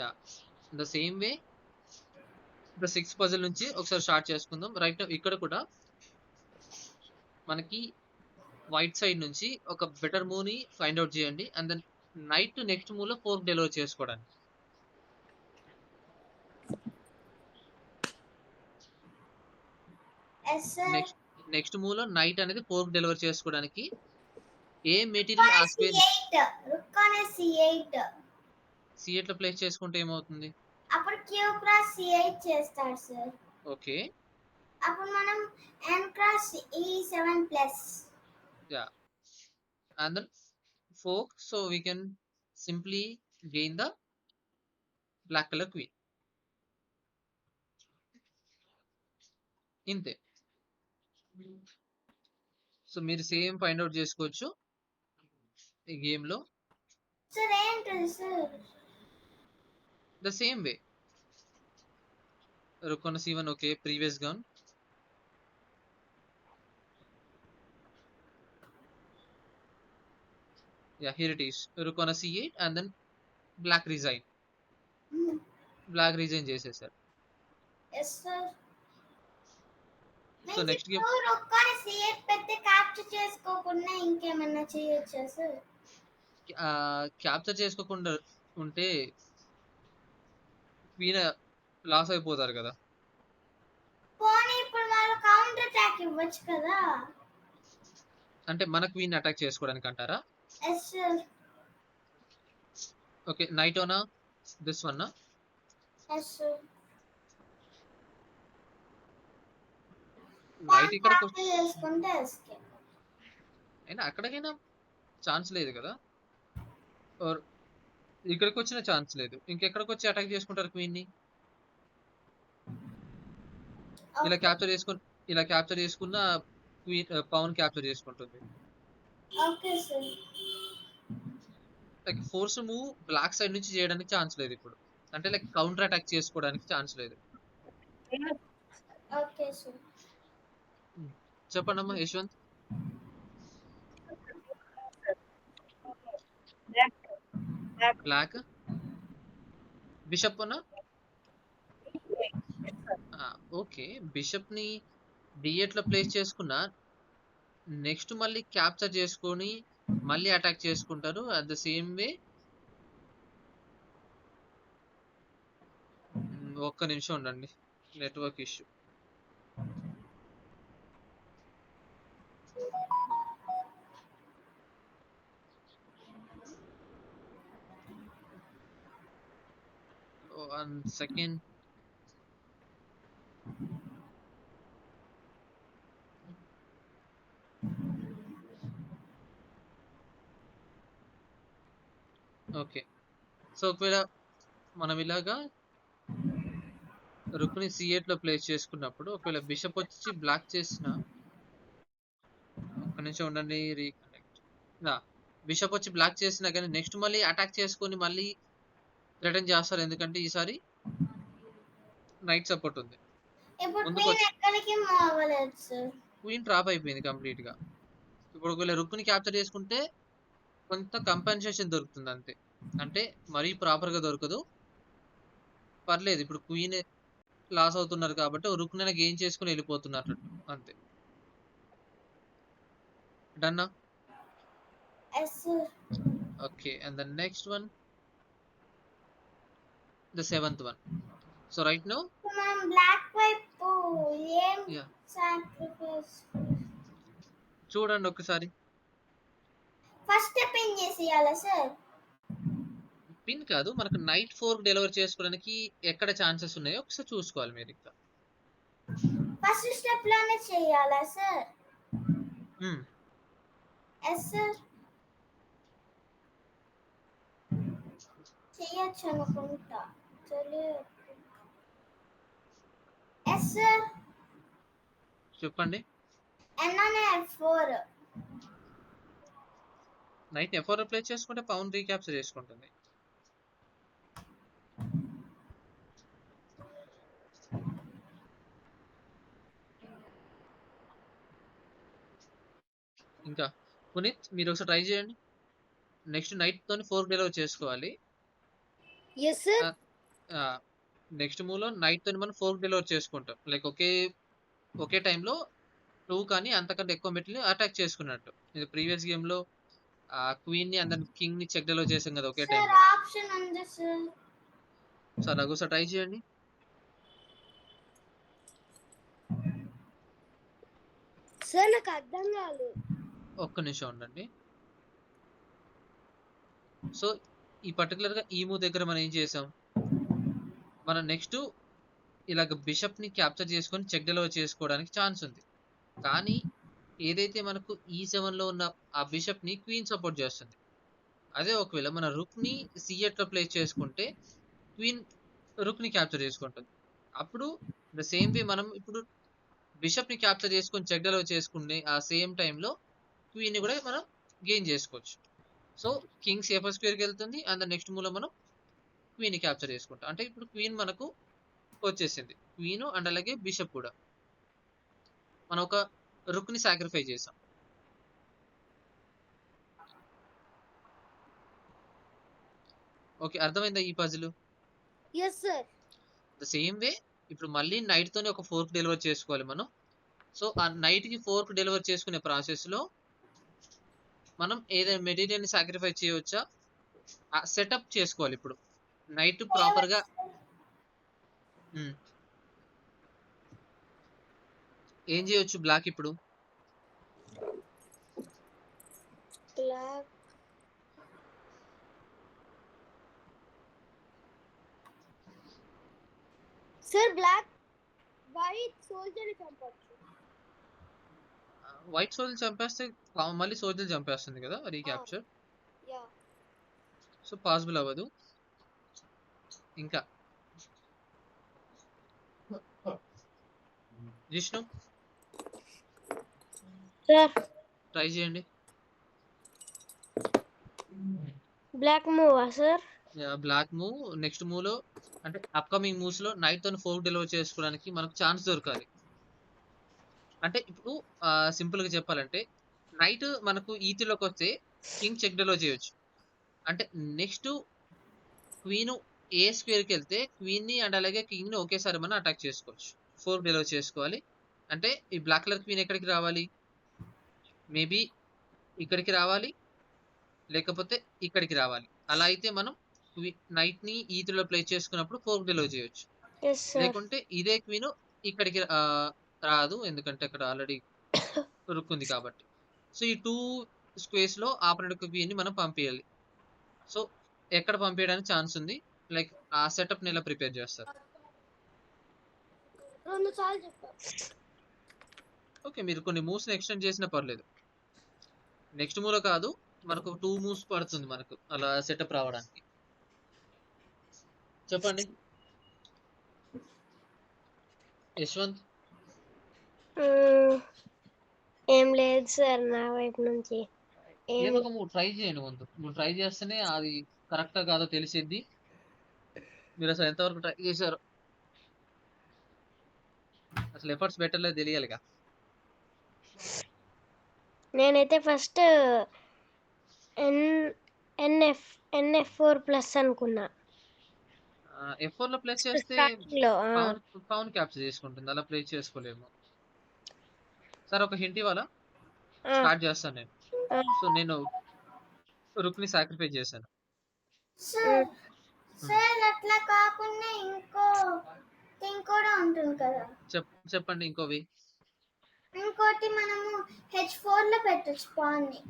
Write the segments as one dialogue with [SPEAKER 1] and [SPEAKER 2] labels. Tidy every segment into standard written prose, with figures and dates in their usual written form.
[SPEAKER 1] Yeah the same way the 6 puzzle నుంచి ఒకసారి start చేసుకుందాం. రైట్ నౌ ఇక్కడ కూడా మనకి వైట్ సైడ్ నుంచి ఒక బెటర్ మూవ్ ని ఫైండ్ అవుట్ చేయండి. And then knight next move లో ఫోర్క్ డెలివర్ చేసుకోవడానికి. నెక్స్ట్ నెక్స్ట్ మూవ్ లో నైట్ అనేది ఫోర్క్ డెలివర్ చేసుకోవడానికి ఏ మెటీరియల్ ఆ స్క్వేర్ C8 లో ప్లేస్ చేసుకుంటే ఏమవుతుంది?
[SPEAKER 2] అప్పుడు క్యూ క్రాస్ C8 చేస్తాడు సార్.
[SPEAKER 1] ఓకే.
[SPEAKER 2] అప్పుడు మనం n cross E7 plus.
[SPEAKER 1] Yeah. And then fork, so we can simply gain the black color queen. ఇంతే. సో మీరు సేమ్ ఫైండ్ అవుట్ చేసుకోవచ్చు ఈ గేమ్ లో.
[SPEAKER 2] సార్ ఏంటది sir?
[SPEAKER 1] The same way. Rook on C1, okay, previous gun. Yeah, here it is. Rook on C8 and then black resign. Black resign చేసేసారు.
[SPEAKER 2] Yes sir.
[SPEAKER 1] So next game
[SPEAKER 2] Rook on C8 పెడితే capture చేసుకోకుండా ఇంకేమన్నా చేయొచ్చా sir?
[SPEAKER 1] Capture చేసుకోకుండా ఉంటే queen loss అయిపోతారు కదా.
[SPEAKER 2] పోనీ ఇప్పుడు వాళ్ళు కౌంటర్ అటాక్ ఇవ్వచ్చు కదా.
[SPEAKER 1] అంటే మన క్వీన్ అటాక్ చేసుకోవడానికి అంటారా?
[SPEAKER 2] Yes sir.
[SPEAKER 1] Okay, knight on this one.
[SPEAKER 2] Yes sir.
[SPEAKER 1] Knight ఇక్కడ
[SPEAKER 2] చేసుకుంటే ఎస్కేప్.
[SPEAKER 1] అయినా అక్కడికైనా ఛాన్స్ లేదు కదా. ఆర్ ఇక్కడికి వచ్చిన ఛాన్స్ లేదు. ఇంకెక్కడికి వచ్చి అటాక్ చేసుకుంటారు క్వీన్ ని? ఇలా క్యాప్చర్ చేసుకున్న క్వీన్ పవన్ క్యాప్చర్ చేసుకుంటుంది.
[SPEAKER 2] Okay sir.
[SPEAKER 1] Like force move black side నుంచి చేయడానికి ఛాన్స్ లేదు ఇప్పుడు. అంటే లైక్ కౌంటర్ అటాక్ చేసుకోవడానికి ఛాన్స్ లేదు.
[SPEAKER 2] Okay sir.
[SPEAKER 1] చెప్పండమ్మా యశ్వంత్. బ్లాక్ బిషప్ అన్నా. ఓకే, బిషప్ ని D8 లో ప్లేస్ చేసుకున్నా నెక్స్ట్ మళ్ళీ క్యాప్చర్ చేసుకొని మళ్ళీ అటాక్ చేసుకుంటారు. అట్ ద సేమ్ వే ఒక్క నిమిషం ఉండండి, network issue. One second. Okay, so ఒకవేళ మనం ఇలాగా రుక్ని C8 లో ప్లేస్ చేసుకున్నప్పుడు ఒకవేళ బిషప్ వచ్చి బ్లాక్ చేసిన, ఒక్క నిమిషం ఉండండి, రీకనెక్ట్. బిషప్ వచ్చి బ్లాక్ చేసినా కానీ నెక్స్ట్ మళ్ళీ అటాక్ చేసుకొని మళ్ళీ రిటర్న్ చేస్తారు. ఎందుకంటే ఈసారి నైట్ సపోర్ట్ ఉంది. క్వీన్ ట్రాప్ అయిపోయింది కంప్లీట్ గా. ఇప్పుడు ఒకవేళ రుక్ని క్యాప్చర్ చేసుకుంటే కొంత కంపెన్సేషన్ దొరుకుతుంది అంతే. అంటే మరీ ప్రాపర్ గా దొరకదు, పర్లేదు. ఇప్పుడు క్వీన్ లాస్ అవుతున్నారు కాబట్టి రుక్ని గెయిన్ చేసుకుని వెళ్ళిపోతున్నట్టు అంతే. డన్నా? Okay, and the next one, ద 7th one. So right now
[SPEAKER 2] మనం బ్లాక్ వైపు ఏం సాక్రిఫైస్
[SPEAKER 1] చూడండి ఒకసారి.
[SPEAKER 2] ఫస్ట్ పిన్ చేసేయాలా సార్?
[SPEAKER 1] పిన్ కాదు, మనకు నైట్ 4 డెలివర్ చేసుకోవడానికి ఎక్కడ ఛాన్సెస్ ఉన్నాయో ఒకసారి చూసుకోవాలి మీరు. ఇంకా
[SPEAKER 2] ఫస్ట్ స్టెప్ లోనే చేయాలా సార్? Yes sir. చేయొచ్చు అనుకుంటా, తెలియదు. Yes sir.
[SPEAKER 1] చెప్పండి.
[SPEAKER 2] F4.
[SPEAKER 1] నైట్ F4 ప్లేస్ చేసుకుంటే పవన్ రీక్యాప్చర్ చేసుకుంటుంది. ఇంకా పునీత్ మీరు ఒకసారి ట్రై చేయండి. నెక్స్ట్ నైట్ తోని 4 డెలివర్ చేసుకోవాలి.
[SPEAKER 3] Yes sir.
[SPEAKER 1] నెక్స్ట్ మూవ్లో నైట్ తోని మనం ఫోర్క్ డెలివర్ చేసుకుంటాం. లైక్ ఒకే టైంలో 2 కానీ అంతకంటే ఎక్కువ మెట్లని అటాక్ చేసుకున్నట్టు. ఇది ప్రీవియస్ గేమ్‌లో క్వీన్‌ని అండ్ దెన్ కింగ్‌ని చెక్ డెలివర్ చేసాం కదా ఒకే
[SPEAKER 2] సార్
[SPEAKER 1] టైంలో.
[SPEAKER 2] ఆప్షన్ ఉంది సార్.
[SPEAKER 1] సార్ ఒకసారి ట్రై చేయండి.
[SPEAKER 3] సార్ నాకు అర్థం కాదు.
[SPEAKER 1] ఒక్క నిమిషం ఉండండి. సో ఈ పర్టికులర్‌గా ఈ మూవ్ దగ్గర మనం ఏం చేసాం? మనం నెక్స్ట్ ఇలాగ బిషప్‌ని క్యాప్చర్ చేసుకొని చెక్ డెలివర్ చేసుకోవడానికి ఛాన్స్ ఉంది. కానీ ఏదైతే మనకు E7లో ఉన్న ఆ బిషప్‌ని క్వీన్ సపోర్ట్ చేస్తుంది. అదే ఒకవేళ మన రుక్‌ని C8లో ప్లేస్ చేసుకుంటే క్వీన్ రుక్‌ని క్యాప్చర్ చేసుకుంటుంది. అప్పుడు ద సేమ్ వే మనం ఇప్పుడు బిషప్‌ని క్యాప్చర్ చేసుకొని చెక్ డెలివర్ చేసుకునే ఆ సేమ్ టైంలో క్వీన్‌ని కూడా మనం గెయిన్ చేసుకోవచ్చు. సో కింగ్ C4 స్క్వేర్‌కి వెళ్తుంది. అండ్ నెక్స్ట్ మూవ్‌లో మనం క్వీన్‌ని క్యాప్చర్ చేసుకుంటాం. అంటే ఇప్పుడు క్వీన్ మనకు వచ్చేసింది. క్వీన్ అండ్ అలాగే బిషప్ కూడా. మనం ఒక రుక్‌ని సాక్రిఫై చేసాం. ఓకే. అర్థమైందా ఈ puzzle?
[SPEAKER 3] Yes sir.
[SPEAKER 1] The same way ఇప్పుడు మళ్ళీ నైట్ తోని ఒక ఫోర్క్ డెలివర్ చేసుకోవాలి మనం. సో ఆ నైట్‌కి ఫోర్క్ డెలివర్ చేసుకునే ప్రాసెస్‌లో మనం ఏదైనా మెటీరియల్‌ని సాక్రిఫైస్ చేయవచ్చా? సెటప్ చేసుకోవాలి ఇప్పుడు. నైట్ ప్రాపర్‌గా హ్మ్. ఏం చేయొచ్చు బ్లాక్ ఇప్పుడు?
[SPEAKER 3] Black sir black white soldier చంపొచ్చు.
[SPEAKER 1] వైట్ సోల్జర్ చంపేస్తే మళ్ళీ సోల్జర్ చంపేస్తుంది కదా రీక్యాప్చర్.
[SPEAKER 3] యా.
[SPEAKER 1] సో పాసిబుల్ అవ్వదు. ఇంకా జిష్ణు
[SPEAKER 3] సార్
[SPEAKER 1] ట్రై చేయండి.
[SPEAKER 3] బ్లాక్ మూవా సార్?
[SPEAKER 1] బ్లాక్ మూవ్ నెక్స్ట్ మూవ్‌లో అంటే అప్‌కమింగ్ మూవ్స్‌లో నైట్ తోని ఫోర్క్ డెలివర్ చేసుకోవడానికి మనకు ఛాన్స్ దొరకాలి. అంటే ఇప్పుడు సింపుల్‌గా చెప్పాలంటే నైట్ మనకు ఈతిలోకి వస్తే కింగ్ చెక్ డెలివర్ చేయొచ్చు. అంటే నెక్స్ట్ క్వీన్ ఏ స్క్వేర్‌కి వెళ్తే క్వీన్‌ని అండ్ అలాగే కింగ్‌ని ఒకేసారి మనం అటాక్ చేసుకోవచ్చు. ఫోర్క్ డెలివర్ చేసుకోవాలి. అంటే ఈ బ్లాక్ కలర్ క్వీన్ ఎక్కడికి రావాలి? మేబీ ఇక్కడికి రావాలి. లేకపోతే ఇక్కడికి రావాలి. అలా అయితే మనం నైట్‌ని ఈతిలో ప్లేస్ చేసుకున్నప్పుడు ఫోర్క్ డెలివర్ చేయొచ్చు.
[SPEAKER 3] Yes sir.
[SPEAKER 1] లేకుంటే ఇదే క్వీన్ ఇక్కడికి రాదు. ఎందుకంటే అక్కడ ఆల్రెడీ రుక్ ఉంది కాబట్టి. సో ఈ 2 స్క్వేర్స్‌లో ఆపరేటర్ క్వీన్‌ని మనం పంపియాలి. సో ఎక్కడ పంపియడానికి ఛాన్స్ ఉంది? లైక్ ఆ సెటప్‌ని ఎలా ప్రిపేర్ చేస్తారు?
[SPEAKER 3] 2 సార్లు చెప్పా.
[SPEAKER 1] ఓకే. మీరు కొన్ని మూవ్స్‌ని ఎక్స్‌టెండ్ చేసినా పర్లేదు. నెక్స్ట్ మూవ్‌లో కాదు. మనకు 2 మూవ్స్ పడుతుంది మనకు అలా సెటప్ రావడానికి. చెప్పండి. యశ్వంత్
[SPEAKER 3] ఏం లేదు సార్ నా వైపు నుంచి.
[SPEAKER 1] ఏదో ఒక మూవ్ ట్రై చేయండి ముందు. నువ్వు ట్రై చేస్తేనే అది కరెక్టా కాదో తెలిసిద్ది. మీరు అసలు ఎంతవరకు ట్రై చేశారో. అసలు ఎఫర్ట్స్ పెట్టలేదో తెలియాలిగా.
[SPEAKER 3] నేనైతే ఫస్ట్ NF4+ అనుకున్నా
[SPEAKER 1] F4లో ప్లేస్ చేస్తే
[SPEAKER 3] స్టార్టింగ్ లో.
[SPEAKER 1] పవన్ క్యాప్చర్ చేసుకుంటుంది. అలా ప్లేస్ చేసుకోలేము. సరే ఒక హింట్ ఇవ్వాలా? స్టార్ట్ చేస్తాను నేను. సో నేను రుక్ని సాక్రిఫైస్ చేశాను.
[SPEAKER 2] సార్ సార్ అట్లా కాకుండా ఇంకో థింగ్ కూడా ఉంటుంది కదా.
[SPEAKER 1] చెప్పండి ఇంకోవి.
[SPEAKER 2] ఇంకోటి మనము H4లో పెట్టొచ్చు పాన్ని.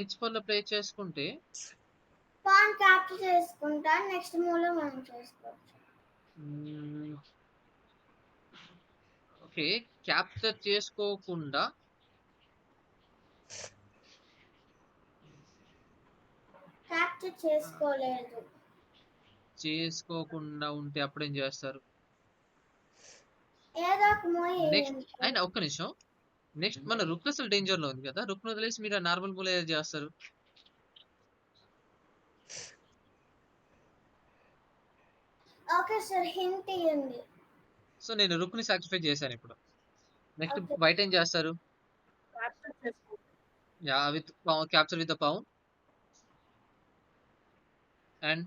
[SPEAKER 1] H4లో ప్లే చేసుకుంటే
[SPEAKER 2] పాన్ క్యాప్చర్ చేసుకుంటా నెక్స్ట్ మూవ్లో మనం చేసుకోవచ్చు.
[SPEAKER 1] ఓకే. క్యాప్చర్ చేసుకోకుండా
[SPEAKER 2] క్యాప్చర్ చేసుకోలేదు
[SPEAKER 1] ఉంటే అప్పుడేం చేస్తారు?
[SPEAKER 2] ఏదో ఒక మూవ్
[SPEAKER 1] నెక్స్ట్ అయినా ఒక్క నిమిషం. నెక్స్ట్ మన రుక్ అసలు డేంజర్ లో ఉంది కదా. రుక్ వదిలేసి మీరు నార్మల్ మూవ్ ఏది చేస్తారు?
[SPEAKER 2] ఓకే సార్ హింట్ ఇవ్వండి.
[SPEAKER 1] సో నేను రుక్ ని సాక్రిఫైస్ చేశాను ఇప్పుడు. Next
[SPEAKER 2] Okay.
[SPEAKER 1] వైట్ ఏం చేస్తారు? Yeah with capture with the pawn and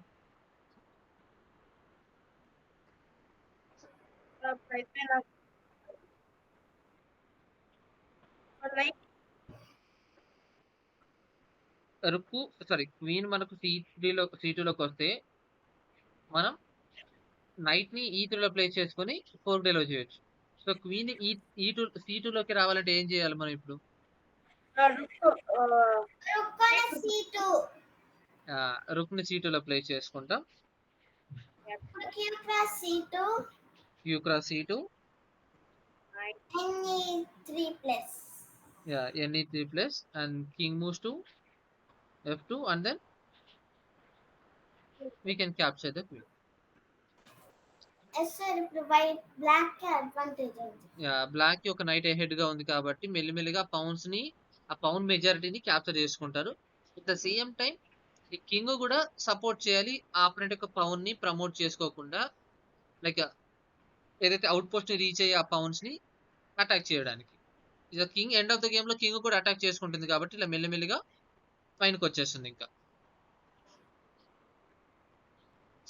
[SPEAKER 1] Rukku sorry queen మనకు C2లోకి వస్తే మనం నైట్ ని E3లో ప్లేస్ చేసుకొని 4 డేలో చేయొచ్చు. సో క్వీన్ C2లోకి రావాలంటే ఏం చేయాలి మనం ఇప్పుడు? రుక్ని C2లో ప్లేస్ చేసుకుంటాం. Q cross C2 Ne3 plus and king moves to F2 and then we can capture the queen. Black కి ఒక నైట్ అహెడ్ గా ఉంది కాబట్టి మెల్లిమెల్లిగా ఆ పౌండ్ మెజారిటీని క్యాప్చర్ చేసుకుంటారు. అట్ ద సేమ్ టైం ఈ కింగ్ కూడా సపోర్ట్ చేయాలి ఆపోనెంట్ యొక్క పౌండ్ ని ప్రమోట్ చేసుకోకుండా, లైక్ ఏదైతే అవుట్ పోస్ట్ ని రీచ్ అయ్యే ఆ పౌండ్స్ ని అటాక్ చేయడానికి. ఇక king end of the game లో కింగ్ కూడా అటాక్ చేసుకుంటుంది కాబట్టి ఇలా మెల్లిమెల్లిగా పైనకి వచ్చేస్తుంది. ఇంకా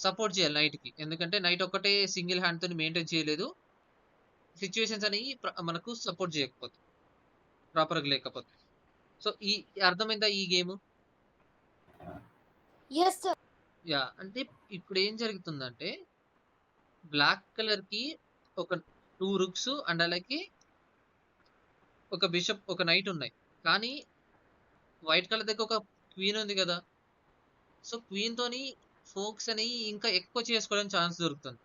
[SPEAKER 1] సపోర్ట్ చేయాలి నైట్ కి, ఎందుకంటే నైట్ ఒక్కటే సింగిల్ హ్యాండ్ తో మెయింటైన్ చేయలేదు. సిచ్యువేషన్స్ అనేవి మనకు సపోర్ట్ చేయకపోతే, ప్రాపర్ గా లేకపోతే. సో అర్థమైందా ఈ గేమ్? అంటే ఇప్పుడు ఏం జరుగుతుందంటే బ్లాక్ కలర్ కి ఒక 2 రుక్స్ అండ్ అలాగే ఒక బిషప్ ఒక నైట్ ఉన్నాయి, కానీ వైట్ కలర్ దగ్గర ఒక క్వీన్ ఉంది కదా. సో క్వీన్ తోని ఫోక్స్ అని ఇంకా ఎక్కువ చేసుకోవడానికి ఛాన్స్ దొరుకుతుంది.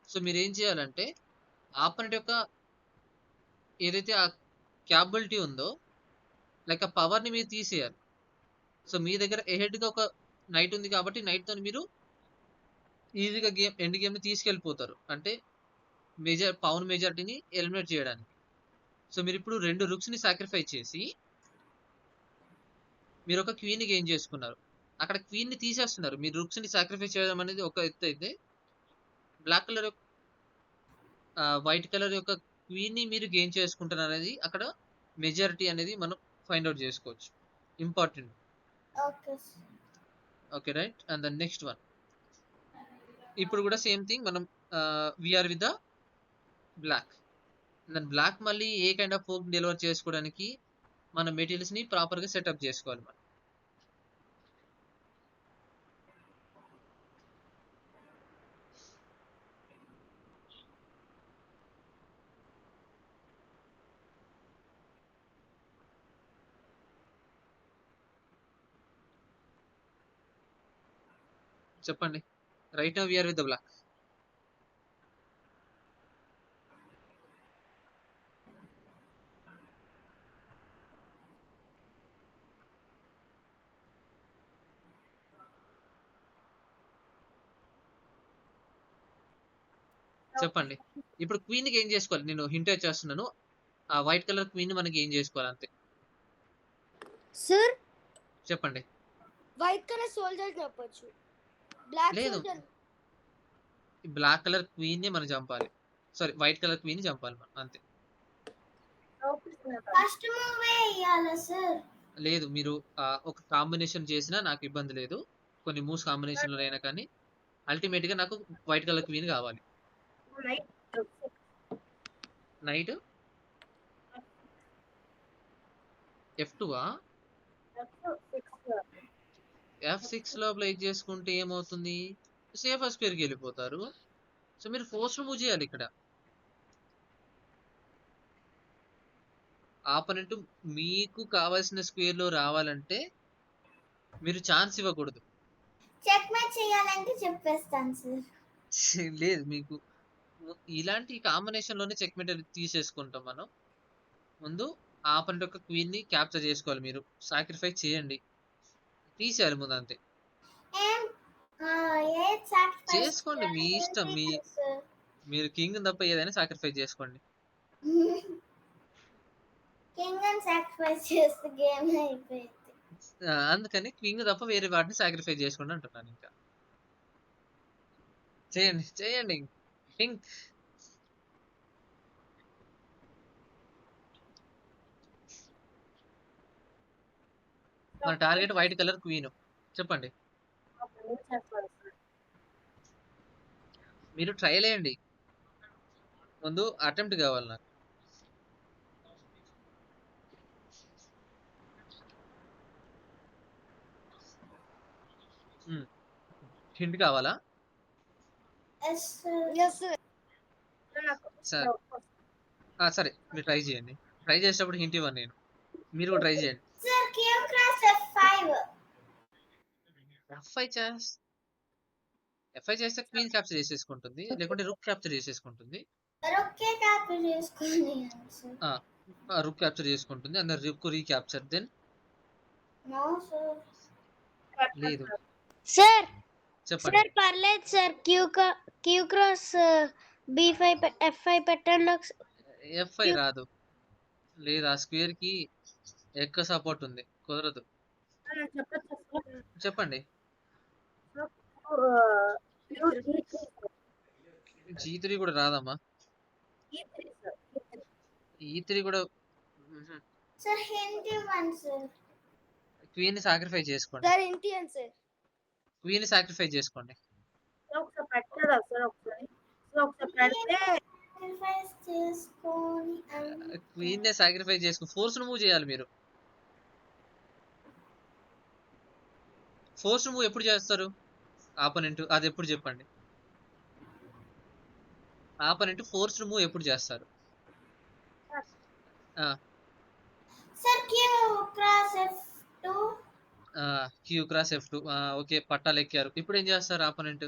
[SPEAKER 1] సో మీరు ఏం చేయాలంటే ఆపోనెంట్ యొక్క ఏదైతే ఆ క్యాపబిలిటీ ఉందో, లైక్ ఆ పవర్ ని మీరు తీసేయాలి. సో మీ దగ్గర ఎహెడ్ గా ఒక నైట్ ఉంది కాబట్టి నైట్ తో మీరు ఈజీగా ఎండ్ గేమ్ ని తీసుకెళ్ళిపోతారు, అంటే పవర్ మెజారిటీని ఎలిమినేట్ చేయడానికి. సో మీరు ఇప్పుడు 2 రుక్స్ ని సాక్రిఫైస్ చేసి మీరు ఒక క్వీన్ ని గెయిన్ చేసుకున్నారు. అక్కడ క్వీన్ ని తీసేస్తున్నారు. మీరు రుక్స్ ని సాక్రిఫైస్ చేయడం అనేది ఒక ఎత్తు అయితే, బ్లాక్ కలర్ వైట్ కలర్ యొక్క క్వీన్ ని మీరు గెయిన్ చేసుకుంటున్నారు అనేది అక్కడ మెజారిటీ అనేది మనం ఫైండ్ అవుట్ చేసుకోవచ్చు. Important. Okay right. And the next one ఇప్పుడు కూడా సేమ్ థింగ్, మనం we are with the black. Then black మళ్ళీ a kind of fork deliver చేసుకోవడానికి మన మెటీరియల్స్ ని ప్రాపర్ గా సెటప్ చేసుకోవాలి మనం. చెప్పండి. Right now we are with the black. చెప్పండి. ఇప్పుడు క్వీన్ కి ఏం చేసుకోవాలి? నేను హింట్ చేస్తున్నాను. ఆ వైట్ కలర్ క్వీన్ మనకి ఏం చేసుకోవాలి అంతే.
[SPEAKER 4] సార్
[SPEAKER 1] చెప్పండి.
[SPEAKER 4] వైట్ కలర్ సోల్జర్ చెప్పొచ్చు. బ్లాక్
[SPEAKER 1] లేదు,
[SPEAKER 4] సోల్జర్
[SPEAKER 1] బ్లాక్ కలర్ క్వీన్ ని మనం చంపాలి. సారీ, వైట్ కలర్ క్వీన్ ని చంపాలి మనం అంతే.
[SPEAKER 2] ఫస్ట్ మూవే ఇయ్యాలా సార్?
[SPEAKER 1] లేదు, మీరు ఒక కాంబినేషన్ చేసినా నాకు ఇబ్బంది లేదు. కొన్ని మూవ్స్ కాంబినేషన్ లో అయినా కానీ అల్టిమేట్ గా నాకు వైట్ కలర్ క్వీన్ కావాలి. నైట్ F2 F6 లో ప్లేస్ చేసుకుంటే ఏమవుతుంది? సేఫర్ స్క్వేర్కి వెళ్ళిపోతారు. సో మీరు ఫోర్స్ మూవ్ చేయాలి ఇక్కడ. ఆపోనెంట్ మీకు కావాల్సిన స్క్వేర్ లో రావాలంటే మీరు ఛాన్స్ ఇవ్వకూడదు.
[SPEAKER 2] చెక్మేట్ చేయాలంటే చెప్పేస్తాను సార్.
[SPEAKER 1] లేదు, మీకు ఇలాంటి కాంబినేషన్ లోనే చెక్మేట్ తీసేసుకుంటాం మనం. ముందు ఆపోనెంట్ యొక్క క్వీన్ ని క్యాప్చర్ చేసుకోవాలి. మీరు సాక్రిఫైస్ చేయండి, తీసేయాలి ముందు అంతే. చేసుకోండి, మీ ఇష్టం. మీరు కింగ్ తప్ప ఏదైనా సాక్రిఫైస్ చేసుకోండి. అందుకని కింగ్ తప్ప వేరే వాటిని సాక్రిఫైస్ చేసుకోండి అంటున్నాను. ఇంకా చేయండి చేయండి. కింగ్ మన టార్గెట్ వైట్ కలర్ క్వీన్. చెప్పండి. మీరు ట్రయల్ వేయండి. ముందు అటెంప్ట్ కావాలి నాకు. హింట్ కావాలా?
[SPEAKER 2] Yes sir.
[SPEAKER 4] Yes sir.
[SPEAKER 1] సరే సరే మీరు ట్రై చేయండి. ట్రై చేసేటప్పుడు హింట్ ఇవ్వను నేను, మీరు కూడా ట్రై చేయండి.
[SPEAKER 2] Sir Q cross F5.
[SPEAKER 1] F5 చేస్తే క్వీన్ క్యాప్చర్ చేసేసుకుంటుంది, లేకుంటే రుక్ క్యాప్చర్ చేసేసుకుంటుంది.
[SPEAKER 2] రొక్కే క్యాప్చర్ చేసుకొని సార్.
[SPEAKER 1] రుక్ క్యాప్చర్ చేసుకుంటుంది, and rook recapture. Then
[SPEAKER 2] no sir.
[SPEAKER 1] లేదు
[SPEAKER 3] సార్
[SPEAKER 1] చెప్పండి.
[SPEAKER 3] సార్ పర్లేదు sir, Q cross B5 F5 పెట్టండి ఒకసారి.
[SPEAKER 1] F5 రాదు, లేదు. ఆ స్క్వేర్ కి ఎక్కువ సపోర్ట్ ఉంది, కుదరదు. చెప్పండి. G3 కూడా రాదమ్మా. E3 కూడా.
[SPEAKER 2] సార్ హింట్ ఇవ్వండి సార్.
[SPEAKER 1] క్వీన్ ని సాక్రిఫైస్ చేసుకోండి.
[SPEAKER 4] సార్ ఇంటియన్ సార్.
[SPEAKER 1] క్వీన్ ని సాక్రిఫైస్ చేసుకోండి.
[SPEAKER 2] సాక్రిఫైస్ చేసుకొని
[SPEAKER 1] క్వీన్ నే సాక్రిఫైస్ చేసుకో, ఫోర్స్ మూవ్ చేయాలి మీరు. ఫోర్స్ మూవ్ ఎప్పుడు చేస్తారు ఆపోనెంట్? అది ఎప్పుడు చెప్పండి. ఆపోనెంట్ ఫోర్స్ మూవ్ ఎప్పుడు చేస్తారు?
[SPEAKER 2] Sir Q cross F2.
[SPEAKER 1] Q cross F2. Okay, పట్టాలు ఎక్కారు. ఇప్పుడు ఏం చేస్తారు ఆపోనెంట్?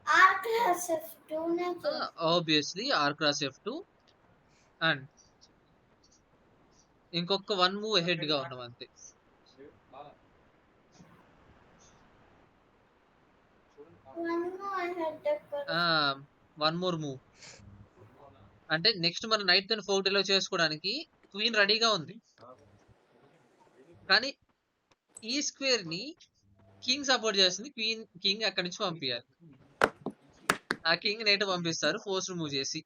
[SPEAKER 2] R క్రాస్ F2 నే sir.
[SPEAKER 1] Obviously R cross F2. And ఇంకొక 1 మూవ్ అహెడ్ గా ఉన్నాం అంతే. వన్ మోర్ మూవ్ అంటే నెక్స్ట్ మన నైట్ తోని ఫోర్టీలో చేసుకోవడానికి క్వీన్ రెడీగా ఉంది, కానీ ఈ స్క్వేర్ ని కింగ్ సపోర్ట్ చేస్తుంది. కింగ్ అక్కడి నుంచి పంపించాలి. ఆ కింగ్ నైట్ పంపిస్తారు ఫోర్స్ మూవ్ చేసి.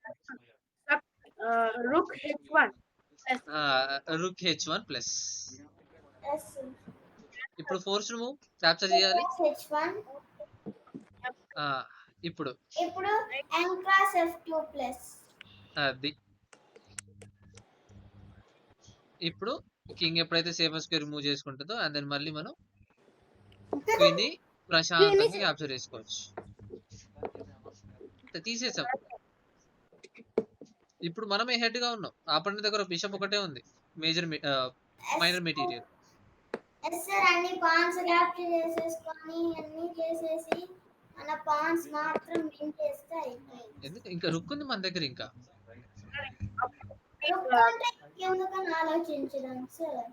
[SPEAKER 5] Rook H1.
[SPEAKER 1] Rook H1 plus.
[SPEAKER 2] Yes sir.
[SPEAKER 1] ఇప్పుడు ఫోర్స్ మూవ్ క్యాప్చర్ చేయాలి.
[SPEAKER 2] H1.
[SPEAKER 1] ఇప్పుడు
[SPEAKER 2] M క్రాస్ F2 ప్లస్.
[SPEAKER 1] అది ఇప్పుడు కింగ్ ఎప్పుడైతే సేఫర్ స్క్వేర్ మూవ్ చేసుకుంటుందో అండ్ దెన్ మళ్ళీ మనం క్వీన్ ని ప్రశాంతంగా క్యాప్చర్ చేసుకోవచ్చు. తీసేసాం. ఇప్పుడు మనమే హెడ్ గా ఉన్నాం. ఆపోనెంట్ దగ్గర బిషప్ ఒకటే ఉంది, మైనర్ మెటీరియల్.
[SPEAKER 2] Yes sir. అన్ని పాన్స్ క్యాప్చర్ చేసేసుకొని అన్ని చేసేసి మన పాన్స్ మాత్రం విన్ చేస్తే అయిపోయింది.
[SPEAKER 1] ఎందుకు ఇంకా రుక్ ఉంది మన దగ్గర. ఇంకా
[SPEAKER 2] ఎందుకని ఆలోచించడం సార్.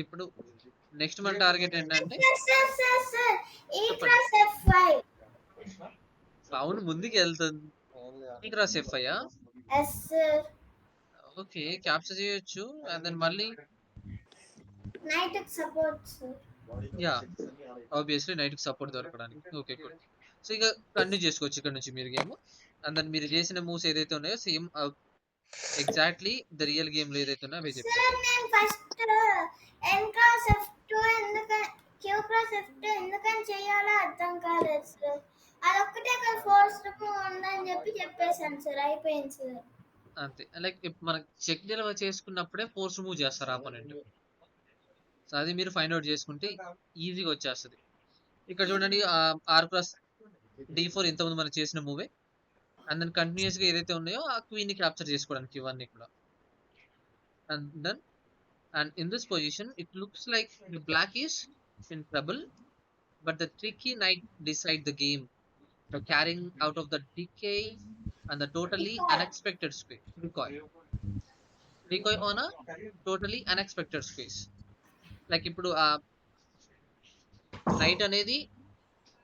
[SPEAKER 1] ఇప్పుడు నెక్స్ట్ మన టార్గెట్ ఏంటంటే
[SPEAKER 2] సార్ E క్రాస్ F5.
[SPEAKER 1] అవును ముందుకు వెళ్తుంది. E cross F5.
[SPEAKER 2] Yes sir.
[SPEAKER 1] Okay, capture చేయొచ్చు అండ్ దెన్ మళ్ళీ
[SPEAKER 2] knight support sir.
[SPEAKER 1] Yeah obviously knight కి సపోర్ట్ దొరకడానికి. Okay good. సో ఇక కంటిన్యూ చేసుకోవచ్చు ఇక్కడ నుంచి మీరు గేమ్. అండ్ దెన్ మీరు చేసిన మూవ్స్ ఏదైతే ఉన్నాయో same exactly the real game లో ఏదైతే ఉన్నాయో అవే చెప్తాను.
[SPEAKER 2] సార్ నేను ఫస్ట్ N క్రాస్ F2 ఎందుకని Q క్రాస్ F2 ఎందుకని చేయాలో అర్థం కాలేదు సార్. అదొక్కటే ఫోర్స్ ఉందని చెప్పేసాను సార్. అయిపోయింది సార్.
[SPEAKER 1] అంతే. లైక్ మనకి చెక్ డెలివర్ చేసుకున్నప్పుడే ఫోర్స్ మూవ్ చేస్తారు ఆపోనెంట్. సో అది మీరు ఫైండ్ అవుట్ చేసుకుంటే ఈజీగా వచ్చేస్తుంది. ఇక్కడ చూడండి ఆర్ క్రాస్ D4 ఇంతకుముందు మనం చేసిన మూవే. అండ్ దెన్ కంటిన్యూస్ గా ఏదైతే ఉన్నాయో ఆ క్వీన్ ని క్యాప్చర్ చేసుకోవడానికి ఇవన్నీ కూడా. And then and in this position it looks like the black is in trouble, but the tricky knight decide the game, carrying out of the decay and the totally unexpected space. Decoy on a totally unexpected space. Like ఇప్పుడు ఆ night అనేది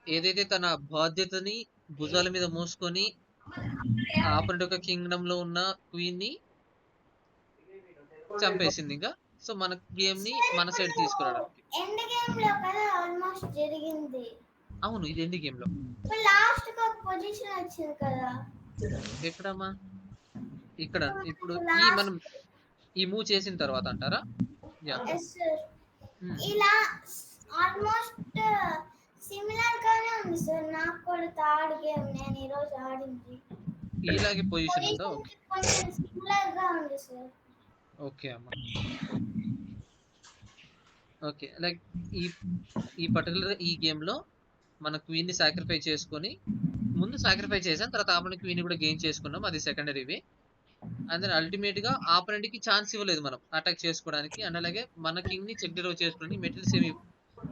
[SPEAKER 1] ఏదైతే తన బాధ్యతని భుజాల మీద మోసుకొని opponent యొక్క కింగ్డమ్ లో ఉన్న క్వీన్ ని చంపేసింది. ఇంకా సో మన గేమ్ ని మన సైడ్ తీసుకురావడానికి.
[SPEAKER 2] ఎండ్ గేమ్ లో కదా ఆల్మోస్ట్ జరిగింది.
[SPEAKER 1] అవును, ఇది ఎండ్ గేమ్ లో
[SPEAKER 2] లాస్ట్ కి ఒక పొజిషన్ వచ్చింది కదా.
[SPEAKER 1] ఎక్కడమ్మా? ఇక్కడ ఇప్పుడు మనం ఈ మూవ్ చేసిన తర్వాత అంటారా? Yeah
[SPEAKER 2] yes sir. ఇలా ఆల్మోస్ట్ సిమిలర్ గానే ఉంది సార్. నాకు కూడా థర్డ్ గేమ్ నేను ఈరోజు ఆడింది
[SPEAKER 1] ఇలాగే పొజిషన్ ఉందా? ఓకే
[SPEAKER 2] కొంచెం సిమిలర్ గా ఉంది సార్.
[SPEAKER 1] ఓకే అమ్మ. ఓకే లైక్ ఈ ఈ పర్టికులర్ ఈ గేమ్ లో మన క్వీన్ ని సాక్రిఫై చేసుకొని ముందు సాక్రిఫై చేసాం, తర్వాత ఆపరెంట్ క్వీన్ కూడా గెయిన్ చేసుకున్నాం, అది సెకండరీవి. అండ్ దెన్ అల్టిమేట్ గా ఆపరెంట్ కి ఛాన్స్ ఇవ్వలేదు మనం అటాక్ చేసుకోవడానికి. అండ్ అలాగే మన కింగ్ ని చెక్ డిరో చేసుకోవడానికి మెటీరియల్స్ ఏమి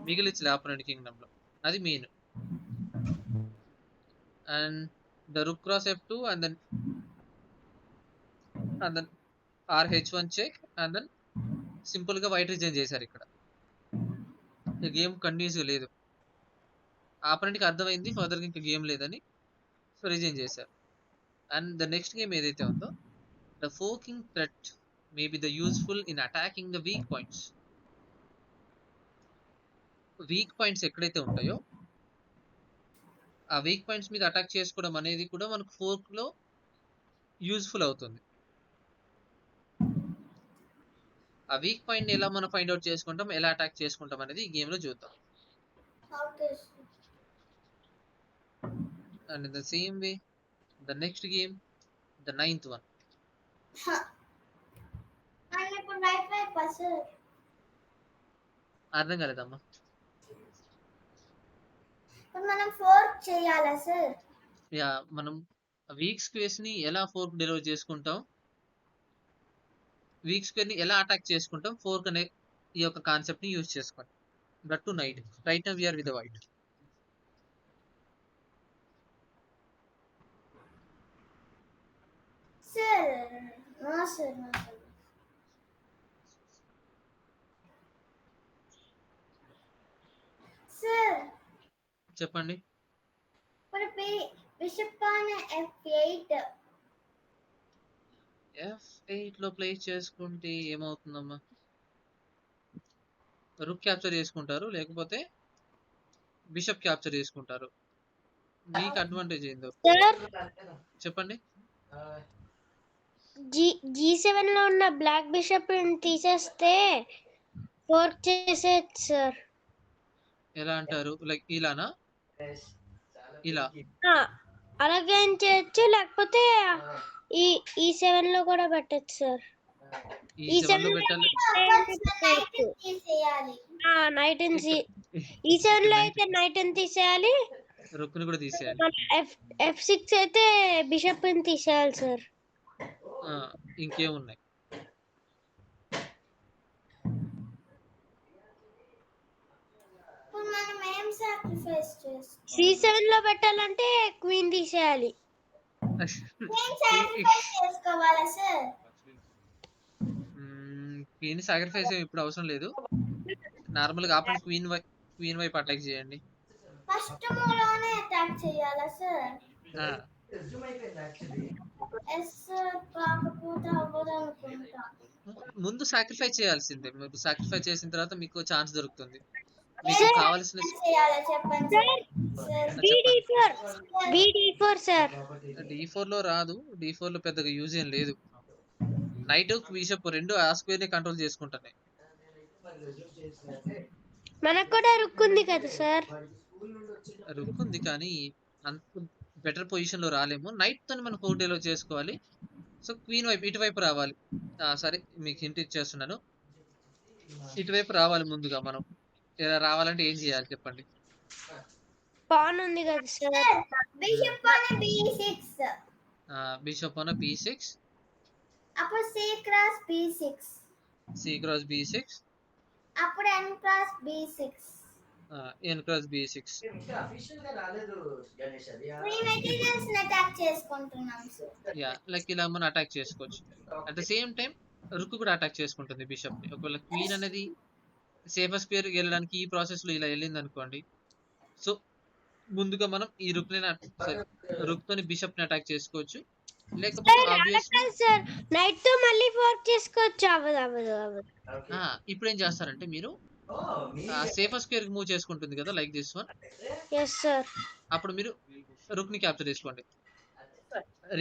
[SPEAKER 1] మిగిలిచ్చలే ఆపరెంట్ కింగ్డమ్ లో, అది main. And the rook cross f2 and then RH1 check and then simple గా వైట్ రిజైన్ చేశారు. ఇక్కడ గేమ్ కంటిన్యూస్ లేదు, ఆపరెంట్ కి అర్థమైంది ఫర్దర్ ఇంకా గేమ్ లేదని, సో రిజైన్ చేశారు. అండ్ ద నెక్స్ట్ గేమ్ ఏదైతే ఉందో, the forking threat may be the useful in attacking the weak points. Weak points ఎక్కడైతే ఉంటాయో ఆ వీక్ పాయింట్స్ మీద అటాక్ చేసుకోవడం అనేది కూడా మనకు ఫోర్క్ లో యూస్ఫుల్ అవుతుంది. ఆ వీక్ పాయింట్ ఎలా మనం ఫైండ్ అవుట్ చేసుకుంటాం, ఎలా అటాక్ చేసుకుంటాం అనేది ఈ గేమ్ లో చూద్దాం.
[SPEAKER 2] Okay sir.
[SPEAKER 1] And in the same way the next game, the 9th one.
[SPEAKER 2] And ఇప్పుడు రైట్ వైపా సార్?
[SPEAKER 1] అర్థం కాలేదమ్మా.
[SPEAKER 2] ఇప్పుడు మనం ఫోర్క్ చేయాలా సార్?
[SPEAKER 1] యా, మనం వీక్ స్క్వేర్స్ ని ఎలా ఫోర్క్ డెలివర్ చేసుకుంటాం, వీక్ స్క్వేర్ ని ఎలా అటాక్ చేసుకుంటాం ఫోర్క్ అనే ఈ యొక్క కాన్సెప్ట్ ని యూజ్ చేసుకోండి. That to knight. Right now we are with white.
[SPEAKER 2] Sir no sir, no sir. Sir
[SPEAKER 1] చెప్పండి.
[SPEAKER 2] ఇప్పుడు బిషప్ ఆన్ f8.
[SPEAKER 1] F8 లో ప్లేస్ చేసుకుంటే ఏమవుతుందమ్మా? రుక్ క్యాప్చర్ చేసుకుంటారు, లేకపోతే బిషప్ క్యాప్చర్ చేసుకుంటారు. మీకు అడ్వాంటేజ్ ఏందో
[SPEAKER 3] సార్
[SPEAKER 1] చెప్పండి.
[SPEAKER 3] G7 లో ఉన్న బ్లాక్ బిషప్ తీసేస్తే ఫోర్క్ చేసేది సార్.
[SPEAKER 1] ఎలా అంటారు? లైక్ ఇలానా? ఇలా
[SPEAKER 3] అలాగే ఏం చేయొచ్చు, లేకపోతే ఈ7 లో కూడా పెట్టచ్చు సార్.
[SPEAKER 1] ఈ 7 లో పెట్టాలి.
[SPEAKER 2] తీసేయాలి.
[SPEAKER 3] నైట్ ఈ7 లో అయితే నైట్ తీసేయాలి,
[SPEAKER 1] రుక్ ని కూడా తీసేయాలి.
[SPEAKER 3] F6 అయితే బిషప్ తీసేయాలి సార్.
[SPEAKER 1] ఇంకేమున్నాయి?
[SPEAKER 2] ఇప్పుడు మనం ఏం సాక్రిఫైస్ చేస్తాం?
[SPEAKER 3] C7 లో పెట్టాలంటే క్వీన్ తీసేయాలి.
[SPEAKER 2] ఏం సాక్రిఫైస్ చేసుకోవాలా సార్?
[SPEAKER 1] క్వీన్ సాక్రిఫైస్ ఇప్పుడు అవసరం లేదు. నార్మల్ గా ఆపరెంట్ క్వీన్ వైపు అటాక్ చేయండి.
[SPEAKER 2] ఫస్ట్ మూలోనే అటాక్ చేయాలా సార్? ఎస్ కాకపోతే అవ్వదు అనుకుంటా.
[SPEAKER 1] ముందు సాక్రిఫై చేయాల్సిందే. మీరు సాక్రిఫై చేసిన తర్వాత మీకు ఛాన్స్ దొరుకుతుంది. మీకు కావాల్సిన
[SPEAKER 2] చేయాలా చెప్పండి సార్.
[SPEAKER 3] B4 sir.
[SPEAKER 1] D4 లో రాదు. D4 లో పెద్దగా యూజ్ ఏం లేదు. నైట్ బిషప్ రెండు ఆ స్క్వేర్ ని కంట్రోల్ చేసుకుంటున్నాయి.
[SPEAKER 3] మనకు కూడా రుక్ ఉంది కదా సార్.
[SPEAKER 1] రుక్ ఉంది కానీ అంత బెటర్ పొజిషన్ లో రాలేము. నైట్ తో మనం ఫోర్ డేలో చేసుకోవాలి. సో క్వీన్ వైపు ఇటువైపు రావాలి. సరే మీకు హింట్ ఇచ్చేస్తున్నాను. ఇటువైపు రావాలి ముందుగా. మనం ఇలా రావాలంటే ఏం చేయాలి చెప్పండి?
[SPEAKER 3] పాన్ ఉంది కదా sir.
[SPEAKER 2] Bishop on b6.
[SPEAKER 1] Bishop on b6.
[SPEAKER 2] అప్పుడు c cross b6.
[SPEAKER 1] c cross b6.
[SPEAKER 2] అప్పుడు n cross b6.
[SPEAKER 1] n cross b6.
[SPEAKER 2] ఈ మెటీరియల్స్ ని అటాక్ చేసుకుంటున్నాం సార్.
[SPEAKER 1] యా, లైక్ ఇలా మనం అటాక్ చేసుకోవచ్చు. అట్ ద సేమ్ టైం రుక్ కూడా అటాక్ చేసుకుంటుంది బిషప్ ని. ఒకవేళ క్వీన్ అనేది సేఫర్ స్క్వేర్ వెళ్ళడానికి ఈ ప్రాసెస్ లో ఇలా వెళ్ళింది అనుకోండి, సో ముందుగా మనం ఈ రుక్ తోని బిషప్ ని అటాక్ చేసుకోవచ్చు. లేకపోతే ఆబ్వియస్లీ
[SPEAKER 3] సార్ నైట్ తో మళ్ళీ ఫోర్క్ చేసుకోవచ్చు. అవ్వదు.
[SPEAKER 1] ఇప్పుడు ఏం చేస్తారంటే మీరు సేఫర్ స్క్వేర్ మూవ్ చేసుకుంటుంది కదా, like this one.
[SPEAKER 3] yes sir.
[SPEAKER 1] అప్పుడు మీరు రుక్ ని క్యాప్చర్ చేసుకోండి.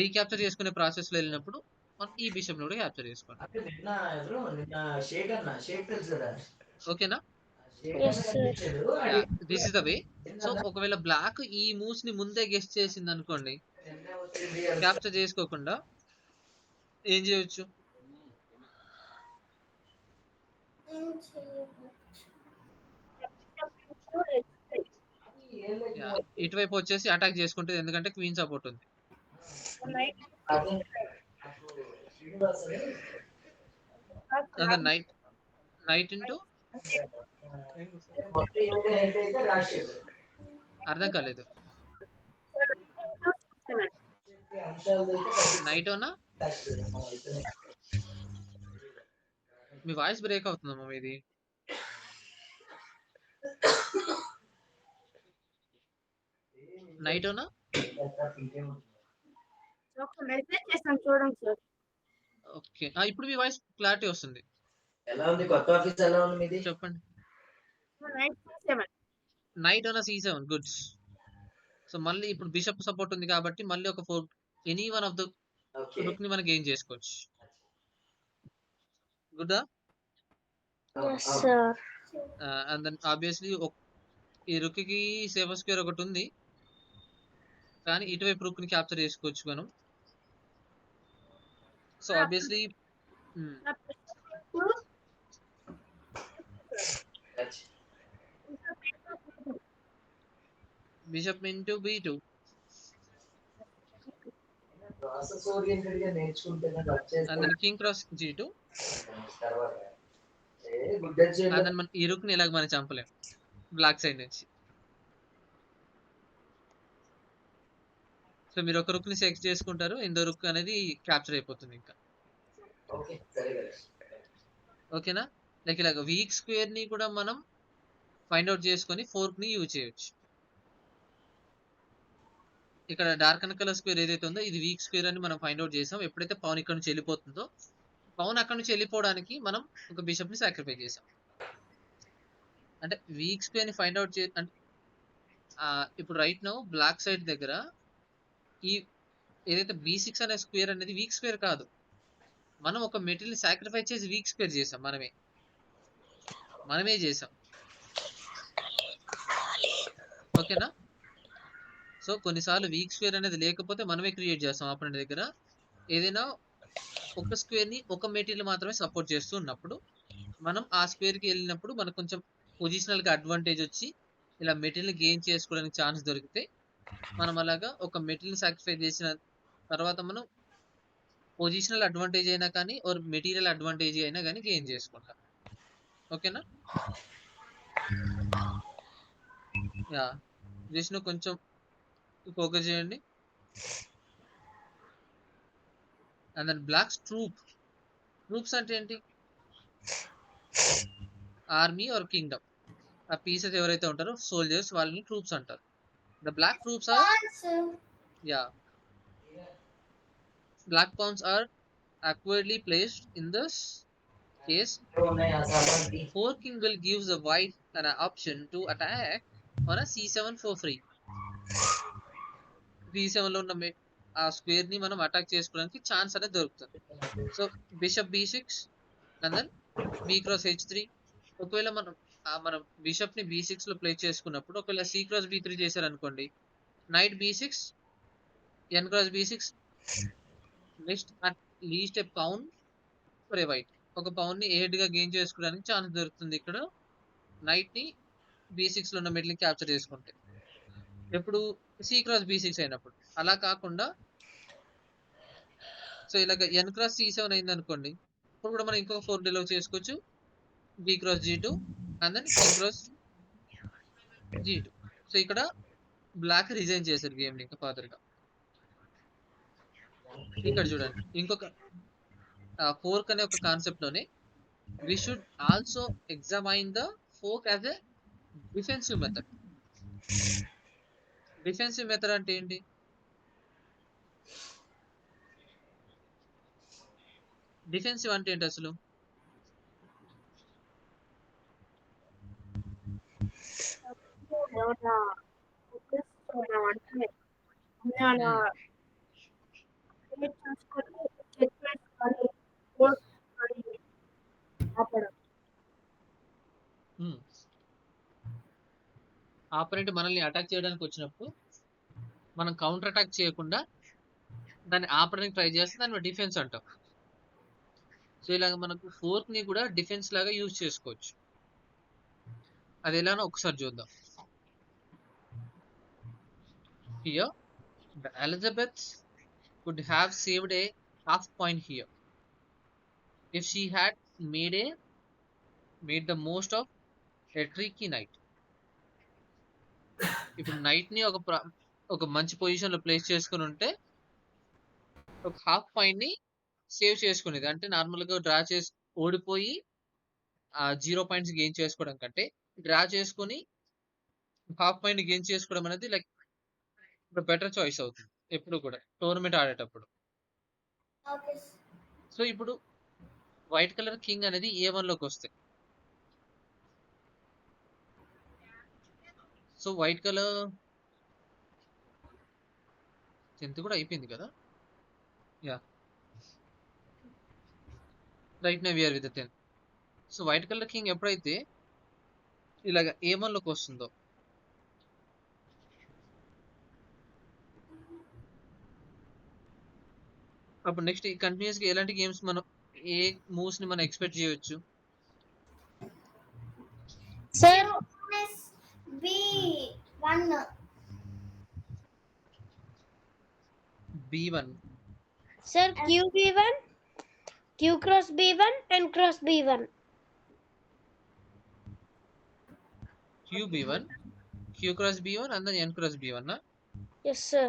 [SPEAKER 1] రీక్యాప్చర్ చేసుకునే ప్రాసెస్ లో వెళ్ళినప్పుడు మనం ఈ బిషప్ కూడా క్యాప్చర్ చేసుకోండి.
[SPEAKER 5] అంటే నిన్న ఎవరు నిన్న షేక్ తెలుసు కదా
[SPEAKER 1] ఓకేనా?
[SPEAKER 3] Yes, sir.
[SPEAKER 1] This is the way. So ఒకవేళ బ్లాక్ ఈ మూవ్స్ ని ముందే గెస్ట్ చేసింది అనుకోండి, క్యాప్చర్ చేసుకోకుండా ఏం చేయొచ్చు?
[SPEAKER 2] ఏం చేయవచ్చు?
[SPEAKER 1] ఇటువైపు వచ్చేసి అటాక్ చేసుకుంటుంది, ఎందుకంటే క్వీన్ సపోర్ట్ ఉంది. నైట్ ఇంటూ అర్థం కాలేదు. నైట్ ఓనా? మీ వాయిస్ బ్రేక్ అవుతుందమ్మా మీది. నైట్ ఓనా?
[SPEAKER 4] మెసేజ్ చేస్తాను చూడండి సార్.
[SPEAKER 1] ఓకే, ఇప్పుడు మీ వాయిస్ క్లారిటీ వస్తుంది.
[SPEAKER 5] ఎలా ఉంది కొత్త ఆఫీస్ ఎలా ఉంది మీది?
[SPEAKER 1] చెప్పండి.
[SPEAKER 4] నైట్ 7.
[SPEAKER 1] నైట్ ఓనా C7 గుడ్స్. సో మళ్ళీ ఇప్పుడు బిషప్ సపోర్ట్ ఉంది కాబట్టి మళ్ళీ ఒక 4 any one of the rook ని మనం గెయిన్ చేసుకోవచ్చు. గుడ్డా?
[SPEAKER 3] Yes, sir.
[SPEAKER 1] And then obviously ఈ రుక్ కి సేఫర్ స్క్వేర్ ఒకటి ఉంది, కానీ ఇటువైపు రుక్ ని క్యాప్చర్ చేసుకోవచ్చు మనం. So obviously bishop into B2
[SPEAKER 5] process oriented గా నేర్చుకుంటేనే
[SPEAKER 1] and then king cross G2
[SPEAKER 5] తర్వాత
[SPEAKER 1] అండ్ దెన్ మనం ఈ రుక్ ని ఇలాగ మనం చంపలేం బ్లాక్ సైడ్ నుంచి. సో మీరు ఒక రుక్ ని సెలెక్ట్ చేసుకుంటారు, ఇందో రుక్ అనేది క్యాప్చర్ అయిపోతుంది ఇంకా. ఓకేనా? లైక్ ఇలాగ వీక్ స్క్వేర్ ని కూడా మనం ఫైండ్ అవుట్ చేసుకొని ఫోర్క్ ని యూజ్ చేయొచ్చు. ఇక్కడ డార్క్ అండ్ కలర్ స్క్వేర్ ఏదైతే ఉందో ఇది వీక్ స్క్వేర్ అని మనం ఫైండ్ అవుట్ చేసాం. ఎప్పుడైతే పవన్ ఇక్కడ నుంచి వెళ్ళిపోతుందో, పవన్ అక్కడ నుంచి వెళ్ళిపోవడానికి మనం ఒక బిషప్ ని సాక్రిఫైస్ చేసాం. అంటే వీక్ స్క్వేర్ ని ఫైండ్ అవుట్ అంటే ఇప్పుడు రైట్ నౌ బ్లాక్ సైడ్ దగ్గర ఈ ఏదైతే B6 అనే స్క్వేర్ అనేది వీక్ స్క్వేర్ కాదు, మనం ఒక మెటీరియల్ సాక్రిఫైస్ చేసి వీక్ స్క్వేర్ చేసాం. మనమే చేసాం. ఓకేనా? సో కొన్నిసార్లు వీక్ స్క్వేర్ అనేది లేకపోతే మనమే క్రియేట్ చేస్తాం అపోనెంట్ దగ్గర. ఏదైనా ఒక స్క్వేర్ ని ఒక మెటీరియల్ మాత్రమే సపోర్ట్ చేస్తూ ఉన్నప్పుడు మనం ఆ స్క్వేర్ కి వెళ్ళినప్పుడు మనకు కొంచెం పొజిషనల్ గా అడ్వాంటేజ్ వచ్చి ఇలా మెటీరియల్ గెయిన్ చేసుకోవడానికి ఛాన్స్ దొరికితే మనం అలాగా ఒక మెటీరియల్ సాక్రిఫైస్ చేసిన తర్వాత మనం పొజిషనల్ అడ్వాంటేజ్ అయినా కానీ ఆర్ మెటీరియల్ అడ్వాంటేజ్ అయినా కానీ గెయిన్ చేసుకుంటాం. ఓకేనా? యా, విష్ణు కొంచెం ఫోకస్ చేయండి. అండ్ దెన్ బ్లాక్స్ ట్రూప్స్ అంటే ఏంటి? Army or kingdom. ఆ పీసెస్ ఎవరైతే ఉంటారో సోల్జర్స్, వాళ్ళని ట్రూప్స్ అంటారు. The black troops are black pawns are awkwardly placed in this case. Forking will give the white an option to attack on a C7 for free. C7 లో ఉన్న ఆ square ని మనం attack చేసుకోవడానికి chance అనేది దొరుకుతుంది. So bishop B6 and then B cross H3. ఒకవేళ మనం బిషప్ ని B6 లో ప్లేస్ చేసుకున్నప్పుడు ఒకవేళ C క్రాస్ B3 చేశారనుకోండి, night B6 N cross B6 next at least A pawn for a white. ఒక పౌన్ ని హెడ్ గా గెయిన్ చేసుకోవడానికి ఛాన్స్ దొరుకుతుంది ఇక్కడ నైట్ ని B6 లో ఉన్న మెటీరియల్ క్యాప్చర్ చేసుకుంటే. ఎప్పుడు C క్రాస్ B6 అయినప్పుడు. అలా కాకుండా సో ఇలాగ N క్రాస్ C7 అయింది అనుకోండి, ఇప్పుడు కూడా మనం ఇంకొక 4 డెలివర్ చేసుకోవచ్చు. B cross G2 and then king cross G2. So ఇక్కడ బ్లాక్ రిజైన్ చేశారు గేమ్ ని ఇంకా ఫర్దర్ గా. ఇక్కడ చూడండి ఇంకొక ఫోర్క్ అనే ఒక కాన్సెప్ట్ లోనే we should also examine the fork as a defensive method. Defensive method అంటే ఏంటి? డిఫెన్సివ్ అంటే ఏంటి అసలు? ఆపోనెంట్ మనల్ని అటాక్ చేయడానికి వచ్చినప్పుడు మనం కౌంటర్ అటాక్ చేయకుండా దాన్ని ఆపడానికి ట్రై చేస్తే దాన్ని డిఫెన్స్ అంటాం. సో ఇలాగ మనకు ఫోర్క్ ని కూడా డిఫెన్స్ లాగా యూజ్ చేసుకోవచ్చు. అది ఎలానో ఒకసారి చూద్దాం. Here, the Elizabeth could have saved a half point here if she had made the most of a tricky knight. ఇప్పుడు నైట్ ని ఒక మంచి పొజిషన్ లో ప్లేస్ చేసుకుని ఉంటే ఒక హాఫ్ పాయింట్ ని సేవ్ చేసుకునేది. అంటే నార్మల్ గా డ్రా చేసి ఓడిపోయి 0 పాయింట్స్ గెయిన్ చేసుకోవడం కంటే డ్రా చేసుకుని హాఫ్ పాయింట్ గెయిన్ చేసుకోవడం అనేది లైక్ బెటర్ చాయిస్ అవుతుంది ఎప్పుడు కూడా టోర్నమెంట్ ఆడేటప్పుడు.
[SPEAKER 2] ఓకే
[SPEAKER 1] సో ఇప్పుడు వైట్ కలర్ కింగ్ అనేది A1 లోకి వస్తాయి. సో వైట్ కలర్ 10th కూడా అయిపోయింది కదా. Yeah right now we are with 10. So white colour king ఎప్పుడైతే ఇలాగ A1 లోకి వస్తుందో అప్పుడు నెక్స్ట్ కంటిన్యూస్ గా ఎలాంటి గేమ్స్ మనం ఏ మూవ్స్ ని మనం ఎక్స్పెక్ట్ చేయొచ్చు?
[SPEAKER 3] Sir
[SPEAKER 2] B1
[SPEAKER 1] B1
[SPEAKER 3] sir QB1 Q cross B1 and cross B1.
[SPEAKER 1] QB1 Q cross B1 and then N cross B1 na?
[SPEAKER 3] Yes sir.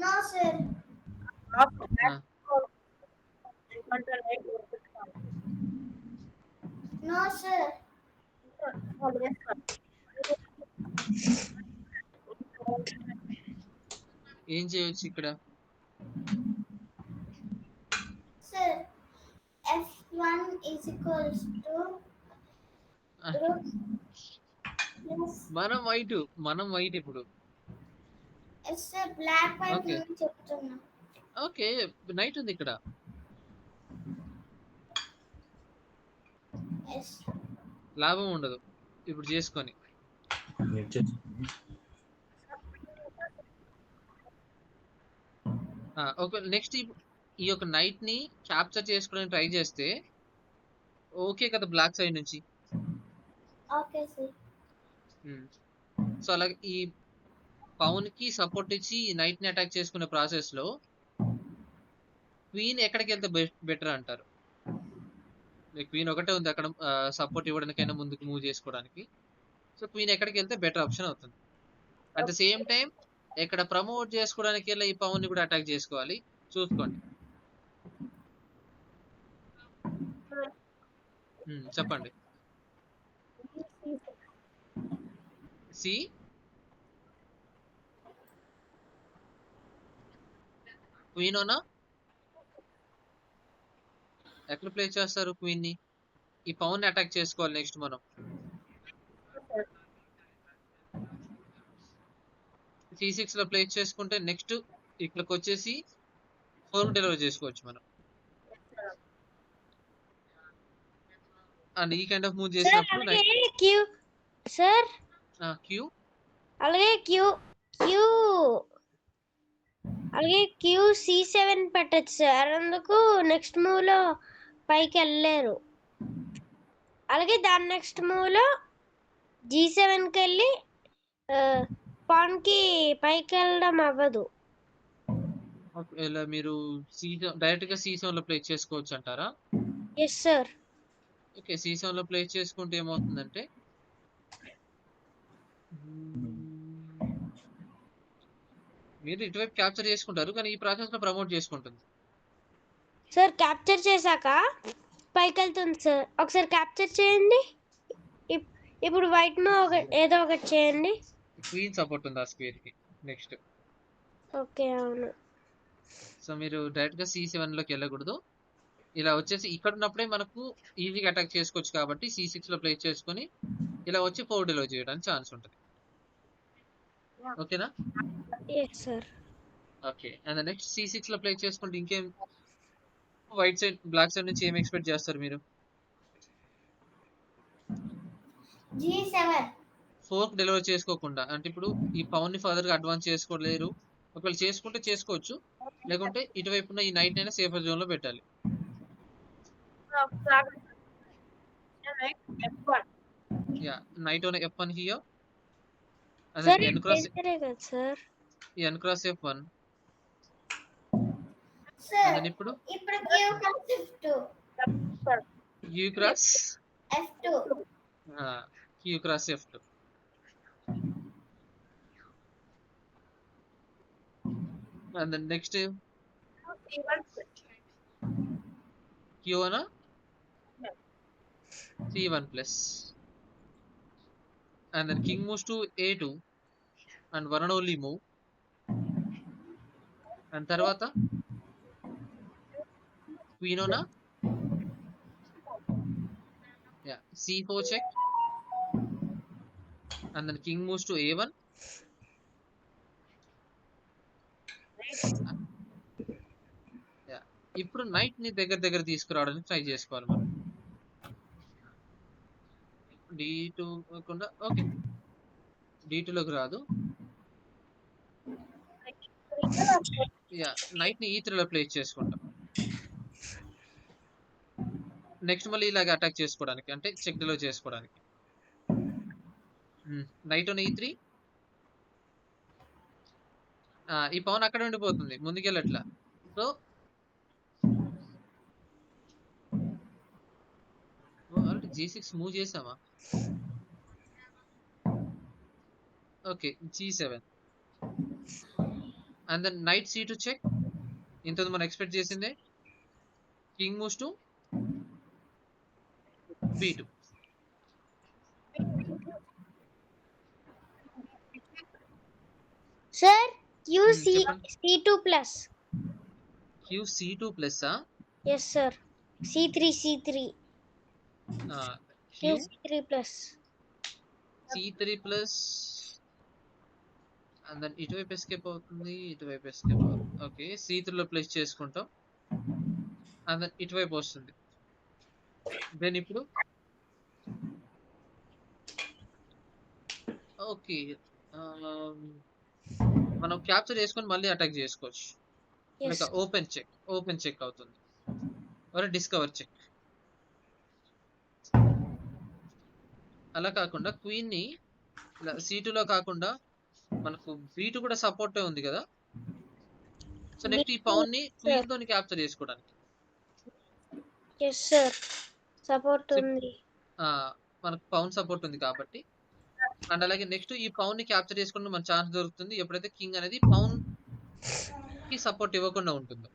[SPEAKER 2] No sir no sir
[SPEAKER 1] ఏం చేయొచ్చు ఇక్కడ?
[SPEAKER 2] Sir F1 is equals to rook plus
[SPEAKER 1] మనం white ఇప్పుడు.
[SPEAKER 2] Yes sir black white
[SPEAKER 1] Okay.
[SPEAKER 2] నేను చెప్తున్నా.
[SPEAKER 1] Okay night ఉంది ఇక్కడ.
[SPEAKER 2] Yes
[SPEAKER 1] లాభం ఉండదు ఇప్పుడు చేసుకొని. ఒక నెక్స్ట్ ఈ యొక్క నైట్ ని క్యాప్చర్ చేసుకోవడానికి ట్రై చేస్తే ఓకే కదా బ్లాక్ సైడ్ నుంచి.
[SPEAKER 2] ఓకే సార్
[SPEAKER 1] సో అలాగే ఈ పౌన్ కి సపోర్ట్ ఇచ్చి నైట్ ని అటాక్ చేసుకునే ప్రాసెస్ లో క్వీన్ ఎక్కడికి వెళ్తే బెటర్ అంటారు? క్వీన్ ఒకటే ఉంది అక్కడ సపోర్ట్ ఇవ్వడానికైనా ముందుకు మూవ్ చేసుకోవడానికి. సో క్వీన్ ఎక్కడికి వెళ్తే బెటర్ ఆప్షన్ అవుతుంది. అట్ ద సేమ్ టైం ఇక్కడ ప్రమోట్ చేసుకోవడానికి వెళ్ళి ఈ పవన్ ని కూడా అటాక్ చేసుకోవాలి. చూసుకోండి. చెప్పండి. సి క్వీన్ ఓనా ఎక్కడ ప్లే చేస్తారు క్వీన్ ని? ఈ పవన్ ని అటాక్ చేసుకోవాలి నెక్స్ట్ మనం. C6 లో ప్లే చేసుకుంటే నెక్స్ట్ ఇక్కడికి వచ్చేసి 4 డెలివరీ చేసుకోవచ్చు మనం. అండ్ ఈ కైండ్ ఆఫ్ మూవ్
[SPEAKER 3] సార్
[SPEAKER 1] చేసినప్పుడు
[SPEAKER 3] అలాగే Q సార్
[SPEAKER 1] క్యూ
[SPEAKER 3] అలాగే అలాగే Q C7 పెట్టచ్చు సార్. అందుకు నెక్స్ట్ మూవ్ లో పైకి వెళ్ళలేరు. అలాగే దాని నెక్స్ట్ మూవ్ లో G7 కి వెళ్ళి పాన్ కి పైకి వెళ్ళడం అవ్వదు.
[SPEAKER 1] ఇలా మీరు డైరెక్ట్ గా C7 లో ప్లే చేసుకోవచ్చు అంటారా?
[SPEAKER 3] Yes sir.
[SPEAKER 1] ఓకే C7 లో ప్లే చేసుకుంటే ఏమవుతుందంటే మీరు ఇటువైపు క్యాప్చర్ చేసుకుంటారు కానీ ఈ ప్రాసెస్ లో ప్రమోట్ చేసుకుంటుంది.
[SPEAKER 3] సార్ క్యాప్చర్ చేశాక పైకి వెళ్తుంది సార్. ఒకసారి క్యాప్చర్ చేయండి. ఇప్పుడు వైట్ మూవ్ ఏదో ఒకటి చేయండి.
[SPEAKER 1] క్వీన్ సపోర్ట్ ఉంది ఆ స్క్వేర్ కి నెక్స్ట్.
[SPEAKER 3] ఓకే అవును.
[SPEAKER 1] సో మీరు డైరెక్ట్ గా C7 లోకి వెళ్ళకూడదు. ఇలా వచ్చేసి ఇక్కడ ఉన్నప్పుడే మనకు ఈజీగా అటాక్ చేసుకోవచ్చు కాబట్టి C6 లో ప్లే చేసుకొని ఇలా వచ్చి 4 డెలివరీ చేయడానికి ఛాన్స్ ఉంటుంది. ఓకేనా?
[SPEAKER 3] Yes sir.
[SPEAKER 1] Okay and next C6 లో ప్లే చేసుకుంటే ఇంకేం వైట్ సైడ్ బ్లాక్ సైడ్ నుంచి ఏం ఎక్స్పెక్ట్ చేస్తారు మీరు?
[SPEAKER 2] G7
[SPEAKER 1] ఫోర్క్ డెలివర్ చేసుకోకుండా, అంటే ఇప్పుడు ఈ పవన్ ని ఫర్దర్ గా అడ్వాన్స్ చేసుకోలేరు. ఒకవేళ చేసుకుంటే చేసుకోవచ్చు, లేకుంటే ఇటువైపు ఉన్న ఈ నైట్ అయినా సేఫర్ జోన్ లో పెట్టాలి. Yeah, knight on F1 here, and
[SPEAKER 3] sir
[SPEAKER 1] N cross
[SPEAKER 3] కదా sir.
[SPEAKER 1] F1, and
[SPEAKER 2] sir
[SPEAKER 1] then ఇప్పుడు
[SPEAKER 2] ఇప్పుడు Q cross
[SPEAKER 1] U cross
[SPEAKER 2] F2
[SPEAKER 1] Q cross F2, and then next Q అన C1 plus, and then king moves to A2 and one and only move, and తర్వాత queen on C4 check, and then king moves to A1, ఇప్పుడు night ని దగ్గర తీసుకురావడానికి try చేసుకోవాలి మనం. D2 కాకుండా okay, D2 లోకి రాదు. నైట్ ని E3 లో ప్లేస్ చేసుకుంటాం. నెక్స్ట్ మళ్ళీ ఇలాగ అటాక్ చేసుకోవడానికి, అంటే చెక్ డిలో చేసుకోవడానికి. నైట్ ఆన్ E3, ఈ పవన్ అక్కడ ఉండిపోతుంది, ముందుకెళ్ళట్లా. సో ఆల్రెడీ G6 మూవ్ చేసామా? Okay, G7, and then knight C2 check, ఇంత మనం ఎక్స్పెక్ట్ చేసిందే. King moves to B2,
[SPEAKER 3] sir QC
[SPEAKER 1] చెప్పండి.
[SPEAKER 3] C2 plus.
[SPEAKER 1] Q C2 plus,
[SPEAKER 3] yes sir. C3
[SPEAKER 1] Q
[SPEAKER 3] C3 plus.
[SPEAKER 1] C3 plus, and then ఇటువైపు escape అవుతుంది, ఇటువైపు escape అవుతుంది. Okay, C3 లో place చేసుకుంటాం, అండ్ దెన్ ఇటువైపు వస్తుంది. దెన్ ఇప్పుడు ఓకే, మనం క్యాప్చర్ చేసుకొని మళ్ళీ అటాక్ చేసుకోవచ్చు. లైక్ ఓపెన్ చెక్ అవుతుంది, or డిస్కవర్ చెక్. అలా కాకుండా క్వీన్ ని C2 లో కాకుండా మనకు B2 కూడా సపోర్ట్ ఉంది కదా. సో నెక్స్ట్ ఈ పవన్ ని క్వీన్ తోని క్యాప్చర్ చేసుకోవడానికి.
[SPEAKER 3] ఎస్ సార్, సపోర్ట్
[SPEAKER 1] So,
[SPEAKER 3] ఉంది.
[SPEAKER 1] మనకు పవన్ సపోర్ట్ ఉంది కాబట్టి, అండ్ అలాగే నెక్స్ట్ ఈ పవన్ ని క్యాప్చర్ చేసుకుని మన ఛాన్స్ దొరుకుతుంది ఎప్పుడైతే కింగ్ అనేది పవన్ కి సపోర్ట్ ఇవ్వకుండా ఉంటుందో.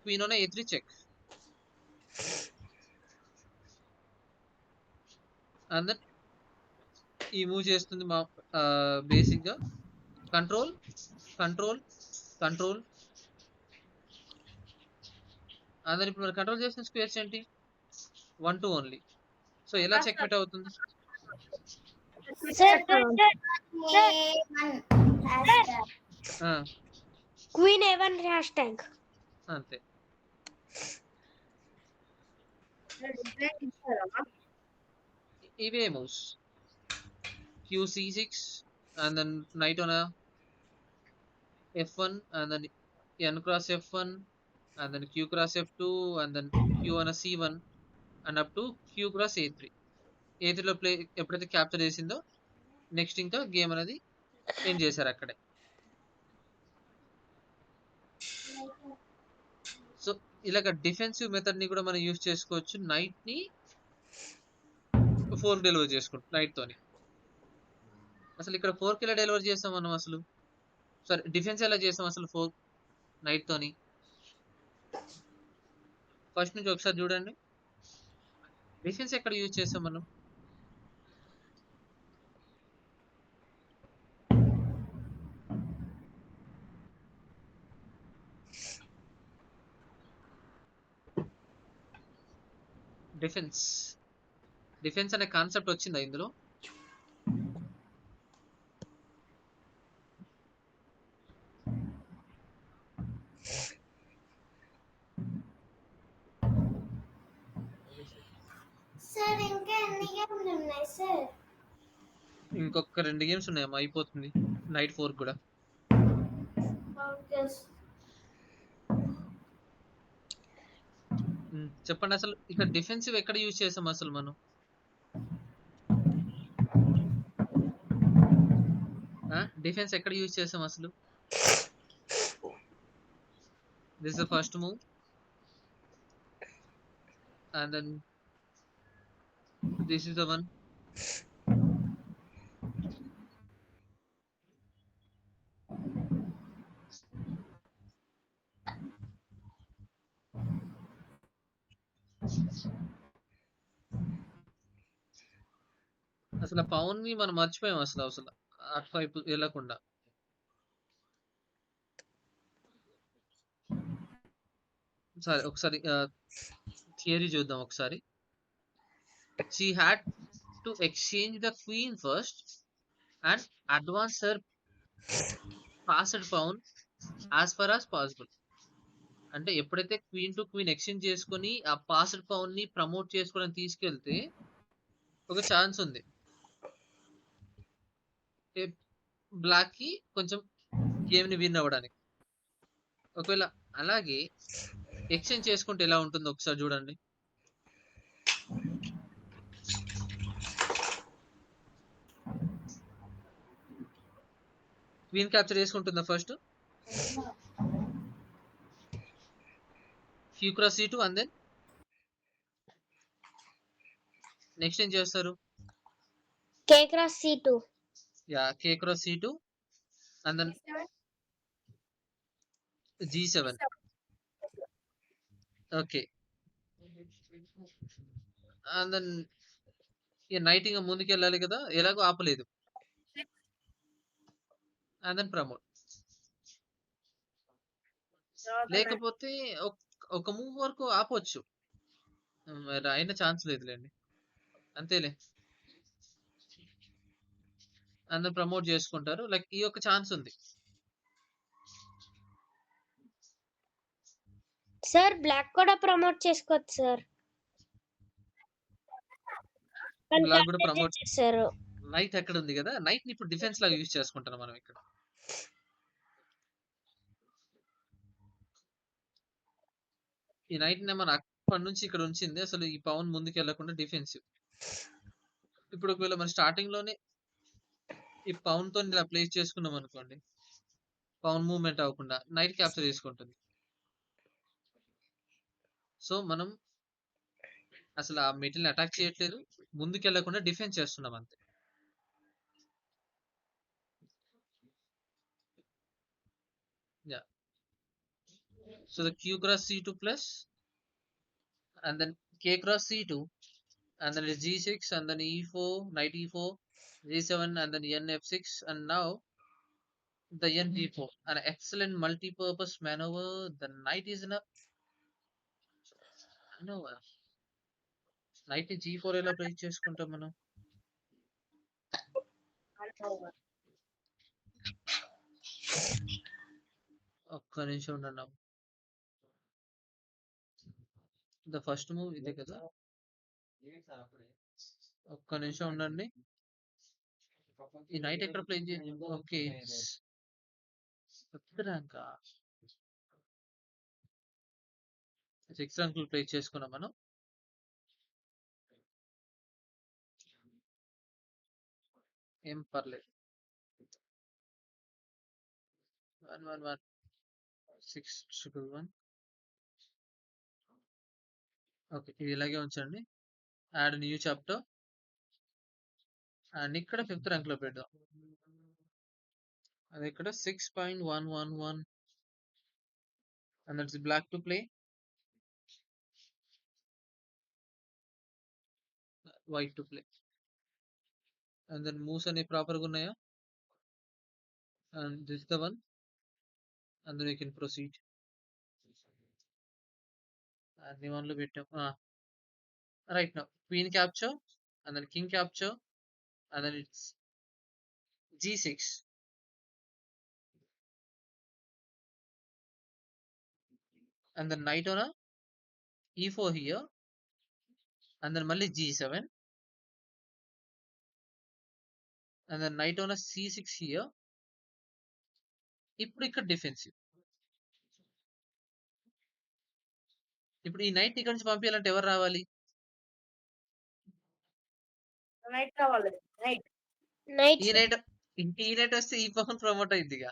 [SPEAKER 1] Queen on A3 check, and then ఈ మూవ్ చేస్తుంది మా బేసిక్ గా కంట్రోల్, అందరు ఇప్పుడు మనం కంట్రోల్ చేసిన స్క్వేర్స్ ఏంటి? 1 2 ఓన్లీ. సో ఎలా చెక్మేట్ అవుతుంది?
[SPEAKER 3] Sir queen A1 hash tag
[SPEAKER 1] అంతే. ఇవే moves Q C6, and then knight on a F1, and then N cross F1, and then Q cross F2, and then Q on a C1, and up to Q cross A3. A3 లో play ఎప్పుడైతే capture చేసిందో next ఇంకా game అనేది end చేశారు అక్కడే. So ఇలాగ defensive method ని కూడా మనం యూజ్ చేసుకోవచ్చు. నైట్ ని ఫోర్క్ డెలివర్ చేసుకుంటాం నైట్ తోని. అసలు ఇక్కడ ఫోర్క్ ఎలా డెలివర్ చేస్తాం మనం అసలు? సరే, డిఫెన్స్ ఎలా చేస్తాం అసలు ఫోర్క్ నైట్ తోని? ఫస్ట్ నుంచి ఒకసారి చూడండి, డిఫెన్స్ ఎక్కడ యూజ్ చేస్తాం మనం? డిఫెన్స్ అనే కాన్సెప్ట్ వచ్చిందా ఇందులో?
[SPEAKER 2] సార్ ఇంకా ఉన్నాయి సార్.
[SPEAKER 1] ఇంకొక 2 గేమ్స్ ఉన్నాయమ్మా, అయిపోతుంది నైట్ 4 కూడా.
[SPEAKER 2] ఓకే.
[SPEAKER 1] చెప్పండి అసలు ఇక్కడ డిఫెన్సివ్ ఎక్కడ యూజ్ చేసాం అసలు మనం? డిఫెన్స్ ఎక్కడ యూజ్ చేసాం అసలు? This the first move and then this is the one. అసలు పవన్ ని మనం మర్చిపోయాం అసలు అటువైపు వెళ్ళకుండా. సరే ఒకసారి థియరీ చూద్దాం ఒకసారి. She had to exchange the queen first and advance her passed pawn as far as possible. అంటే ఎప్పుడైతే క్వీన్ టు క్వీన్ ఎక్స్చేంజ్ చేసుకొని ఆ పాస్డ్ పవన్ ని ప్రమోట్ చేసుకోవడానికి తీసుకెళ్తే ఒక ఛాన్స్ ఉంది బ్లాక్ కి కొంచెం గేమ్ ని విన్ అవ్వడానికి. ఒకవేళ అలాగే ఎక్స్చేంజ్ చేసుకుంటే ఎలా ఉంటుందో ఒకసారి చూడండి. క్వీన్ క్యాప్చర్ చేసుకుంటుందా first? Q cross c2 and then next ఏం చేస్తారు?
[SPEAKER 3] K cross C2.
[SPEAKER 1] Yeah, k cross c2 and then g7. Okay, and then ఇక నైట్ ఇంకా ముందుకు వెళ్ళాలి కదా, ఎలాగో ఆపలేదు. అండ్ దెన్ ప్రమోట్. లేకపోతే ఒక మూవ్ వరకు ఆపొచ్చు, మరి అయిన ఛాన్స్ లేదులేండి, అంతేలే. అందరు ప్రమోట్ చేసుకుంటారు, లైక్ ఈ ఒక ఛాన్స్ ఉంది.
[SPEAKER 3] సార్ బ్లాక్ కూడా ప్రమోట్ చేసుకోవచ్చు సార్.
[SPEAKER 1] బ్లాక్ కూడా ప్రమోట్
[SPEAKER 3] చేశారు.
[SPEAKER 1] నైట్ ఎక్కడ ఉంది కదా, నైట్ ని ఇప్పుడు డిఫెన్స్ లాగా యూజ్ చేసుకుంటాం మనం ఇక్కడ. ఈ నైట్ ని మనం అప్పటి నుంచి ఇక్కడ ఉంచింది అసలు ఈ పవన్ ముందుకు వెళ్లకుండా డిఫెన్సివ్. ఇప్పుడు ఒకవేళ మనం స్టార్టింగ్ లోనే ఈ పవన్ తో ఇలా ప్లేస్ చేసుకున్నాం అనుకోండి, పవన్ మూవ్మెంట్ అవ్వకుండా నైట్ క్యాప్చర్ చేసుకుంటుంది. సో మనం అసలు ఆ మెటీరియల్ అటాక్ చేయట్లేదు, ముందుకు వెళ్లకుండా డిఫెన్స్ చేస్తున్నాం అంతే. Yeah, so the q cross c2 plus and then k cross c2 and then g6 and then e4, knight e4, g7 and then n f6 and now the n g4, an excellent multi-purpose maneuver. The knight is in a maneuver. Knight ని g4 ఎలా place చేసుకుంటాం మనం? ఒక్క నిమిషం ఉండండి. The first move ఇదే కదా, ఒక్క నిమిషం ఉండండి. ఈ నైట్ ఎక్కడ ప్లే చేయాలి? Okay, fifth rank, 6th rank play చేసుకున్నాం మనం. ఏం పర్లేదు. 1116111. ఓకే, ఇది ఇలాగే ఉంచండి. యాడ్ న్యూ చాప్టర్ అండ్ ఇక్కడ 5th ర్యాంక్ లో పెడదాం. అది ఇక్కడ 6.111 and that's black to play, white to play, and then moves అనే ప్రాపర్ గా ఉన్నాయా? And this is the one, and then we can proceed. అన్ని వన్లు పెట్టాం. Right, now queen capture and then king capture and then it's g6 and then knight on a e4 here and then మళ్ళీ g7 and then knight ఓనర్ C6 here. ఇప్పుడు ఇక్కడ defensive. ఇప్పుడు ఈ night ఇక్కడ నుంచి పంపించాలంటే ఎవరు రావాలి?
[SPEAKER 4] నైట్ కావాలి. నైట్
[SPEAKER 3] నైట్
[SPEAKER 1] ఈ నైట్ వస్తే ఈ పవన్ ప్రమోట్ అయింది ఇక.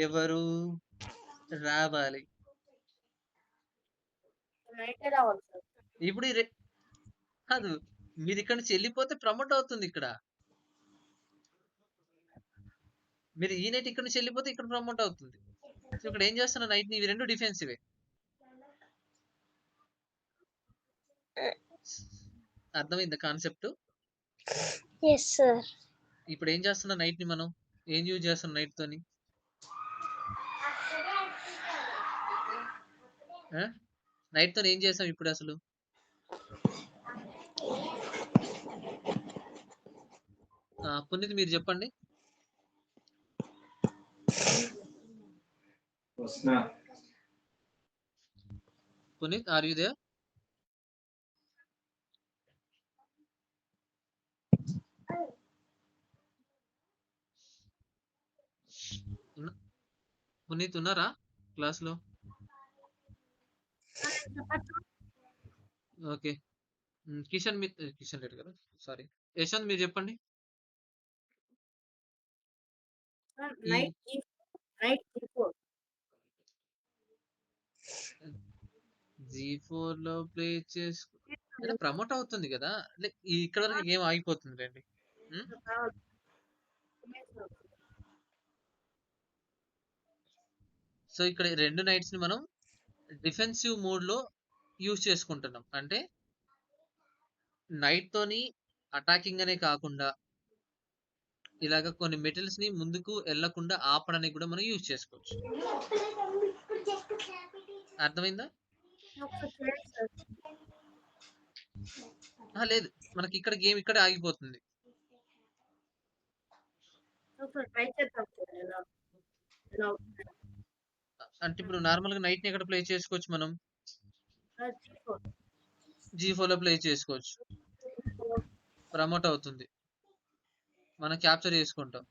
[SPEAKER 1] ఎవరు రావాలి?
[SPEAKER 4] నైట్ రావాలి సార్.
[SPEAKER 1] ఇప్పుడు కాదు, మీరు ఇక్కడ నుంచి వెళ్ళిపోతే ప్రమోట్ అవుతుంది ఇక్కడ. మీరు ఈ నైట్ ఇక్కడ నుంచి వెళ్ళిపోతే ఇక్కడ ప్రమోట్ అవుతుంది. సో ఇక్కడ ఏం చేస్తున్నా నైట్ ఇవి రెండు డిఫెన్సివే. అర్థమైందా కాన్సెప్ట్?
[SPEAKER 3] Yes sir.
[SPEAKER 1] ఇప్పుడు ఏం చేస్తున్నా నైట్ ని మనం ఏం యూజ్ చేస్తున్నాం నైట్ తోని? నైట్ తో ఏం చేసాం ఇప్పుడు అసలు? పునీత్ మీరు చెప్పండి. Puneet are you there? Puneet ఉన్నారా క్లాస్ లో? ఓకే. కిషన్ రెడ్డి కదా, సారీ యశ్వంత్ మీరు చెప్పండి.
[SPEAKER 4] నైట్
[SPEAKER 1] G4 లో ప్లే చేసుకో అంటే ప్రమోట్ అవుతుంది కదా, ఇక్కడ వరకు గేమ్ ఆగిపోతుంది రండి. సో ఇక్కడ రెండు నైట్స్ ని మనం డిఫెన్సివ్ మోడ్ లో యూజ్ చేసుకుంటున్నాం. అంటే నైట్ తోని అటాకింగ్ అనే కాకుండా ఇలాగ కొన్ని మెటల్స్ ని ముందుకు వెళ్ళకుండా ఆపడానికి కూడా మనం యూజ్ చేసుకోవచ్చు. అర్థమైందా? లేదు, మనకి ఇక్కడ గేమ్ ఇక్కడ ఆగిపోతుంది. అంటే ఇప్పుడు నార్మల్ గా నైట్ ని ఎక్కడ ప్లే చేసుకోవచ్చు మనం? G4 లో ప్లే చేసుకోవచ్చు. ప్రమోట్ అవుతుంది, మనం క్యాప్చర్ చేసుకుంటాం.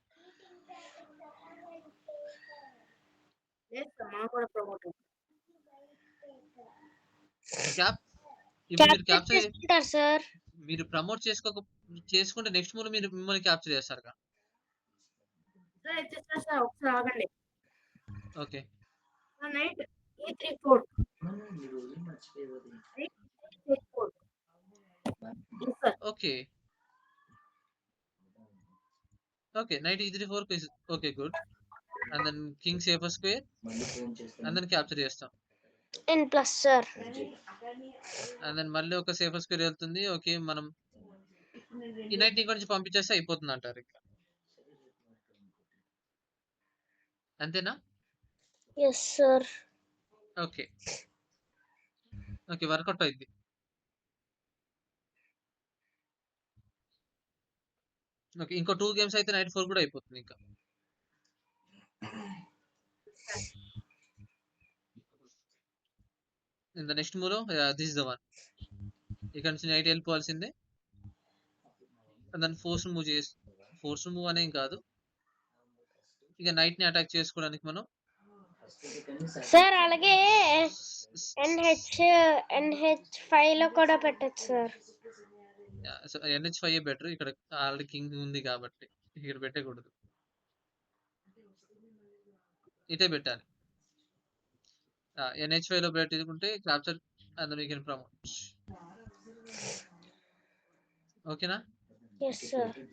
[SPEAKER 1] మీరు ప్రమోట్ చేసుకుంటే నెక్స్ట్ మూవ్ మీరు మిమ్మల్ని క్యాప్చర్ చేస్తారు కదా. Okay.
[SPEAKER 4] Knight E34
[SPEAKER 1] okay okay knight E34 okay good. And then king safer square and then capture చేస్తాం.
[SPEAKER 3] N plus sir.
[SPEAKER 1] And then మళ్ళీ ఒక సేఫర్ స్క్వేర్ వెళ్తుంది. ఓకే, మనం ఈ నైట్ ని నుంచి పంపించేస్తే అయిపోతుంది అంటారు ఇక్కడ. అంతేనా?
[SPEAKER 3] Yes sir.
[SPEAKER 1] Okay okay work out అయింది. ఓకే, ఇంకో 2 గేమ్స్ అయితే నైట్ 4 కూడా అయిపోతుంది ఇంకా. In the next move this is the one. ఇక్కడ నుంచి నైట్ వెళ్ళిపోవాల్సిందే. దాన్ని ఫోర్స్ మూవ్ అనేం కాదు, ఇక నైట్ ని అటాక్ చేసుకోవడానికి మనం
[SPEAKER 3] సార్ అలాగే NH5 లో కూడా పెట్టచ్చు సార్.
[SPEAKER 1] NH5 బెటర్, ఇక్కడ ఆల్రెడీ కింగ్ ఉంది కాబట్టి ఇక్కడ పెట్టకూడదు, ఇటే పెట్టాలి. NH5 లో పెట్టుకుంటే క్యాప్చర్ అందులో యూ కెన్ ప్రమోట్. ఓకేనా?
[SPEAKER 3] Yes sir.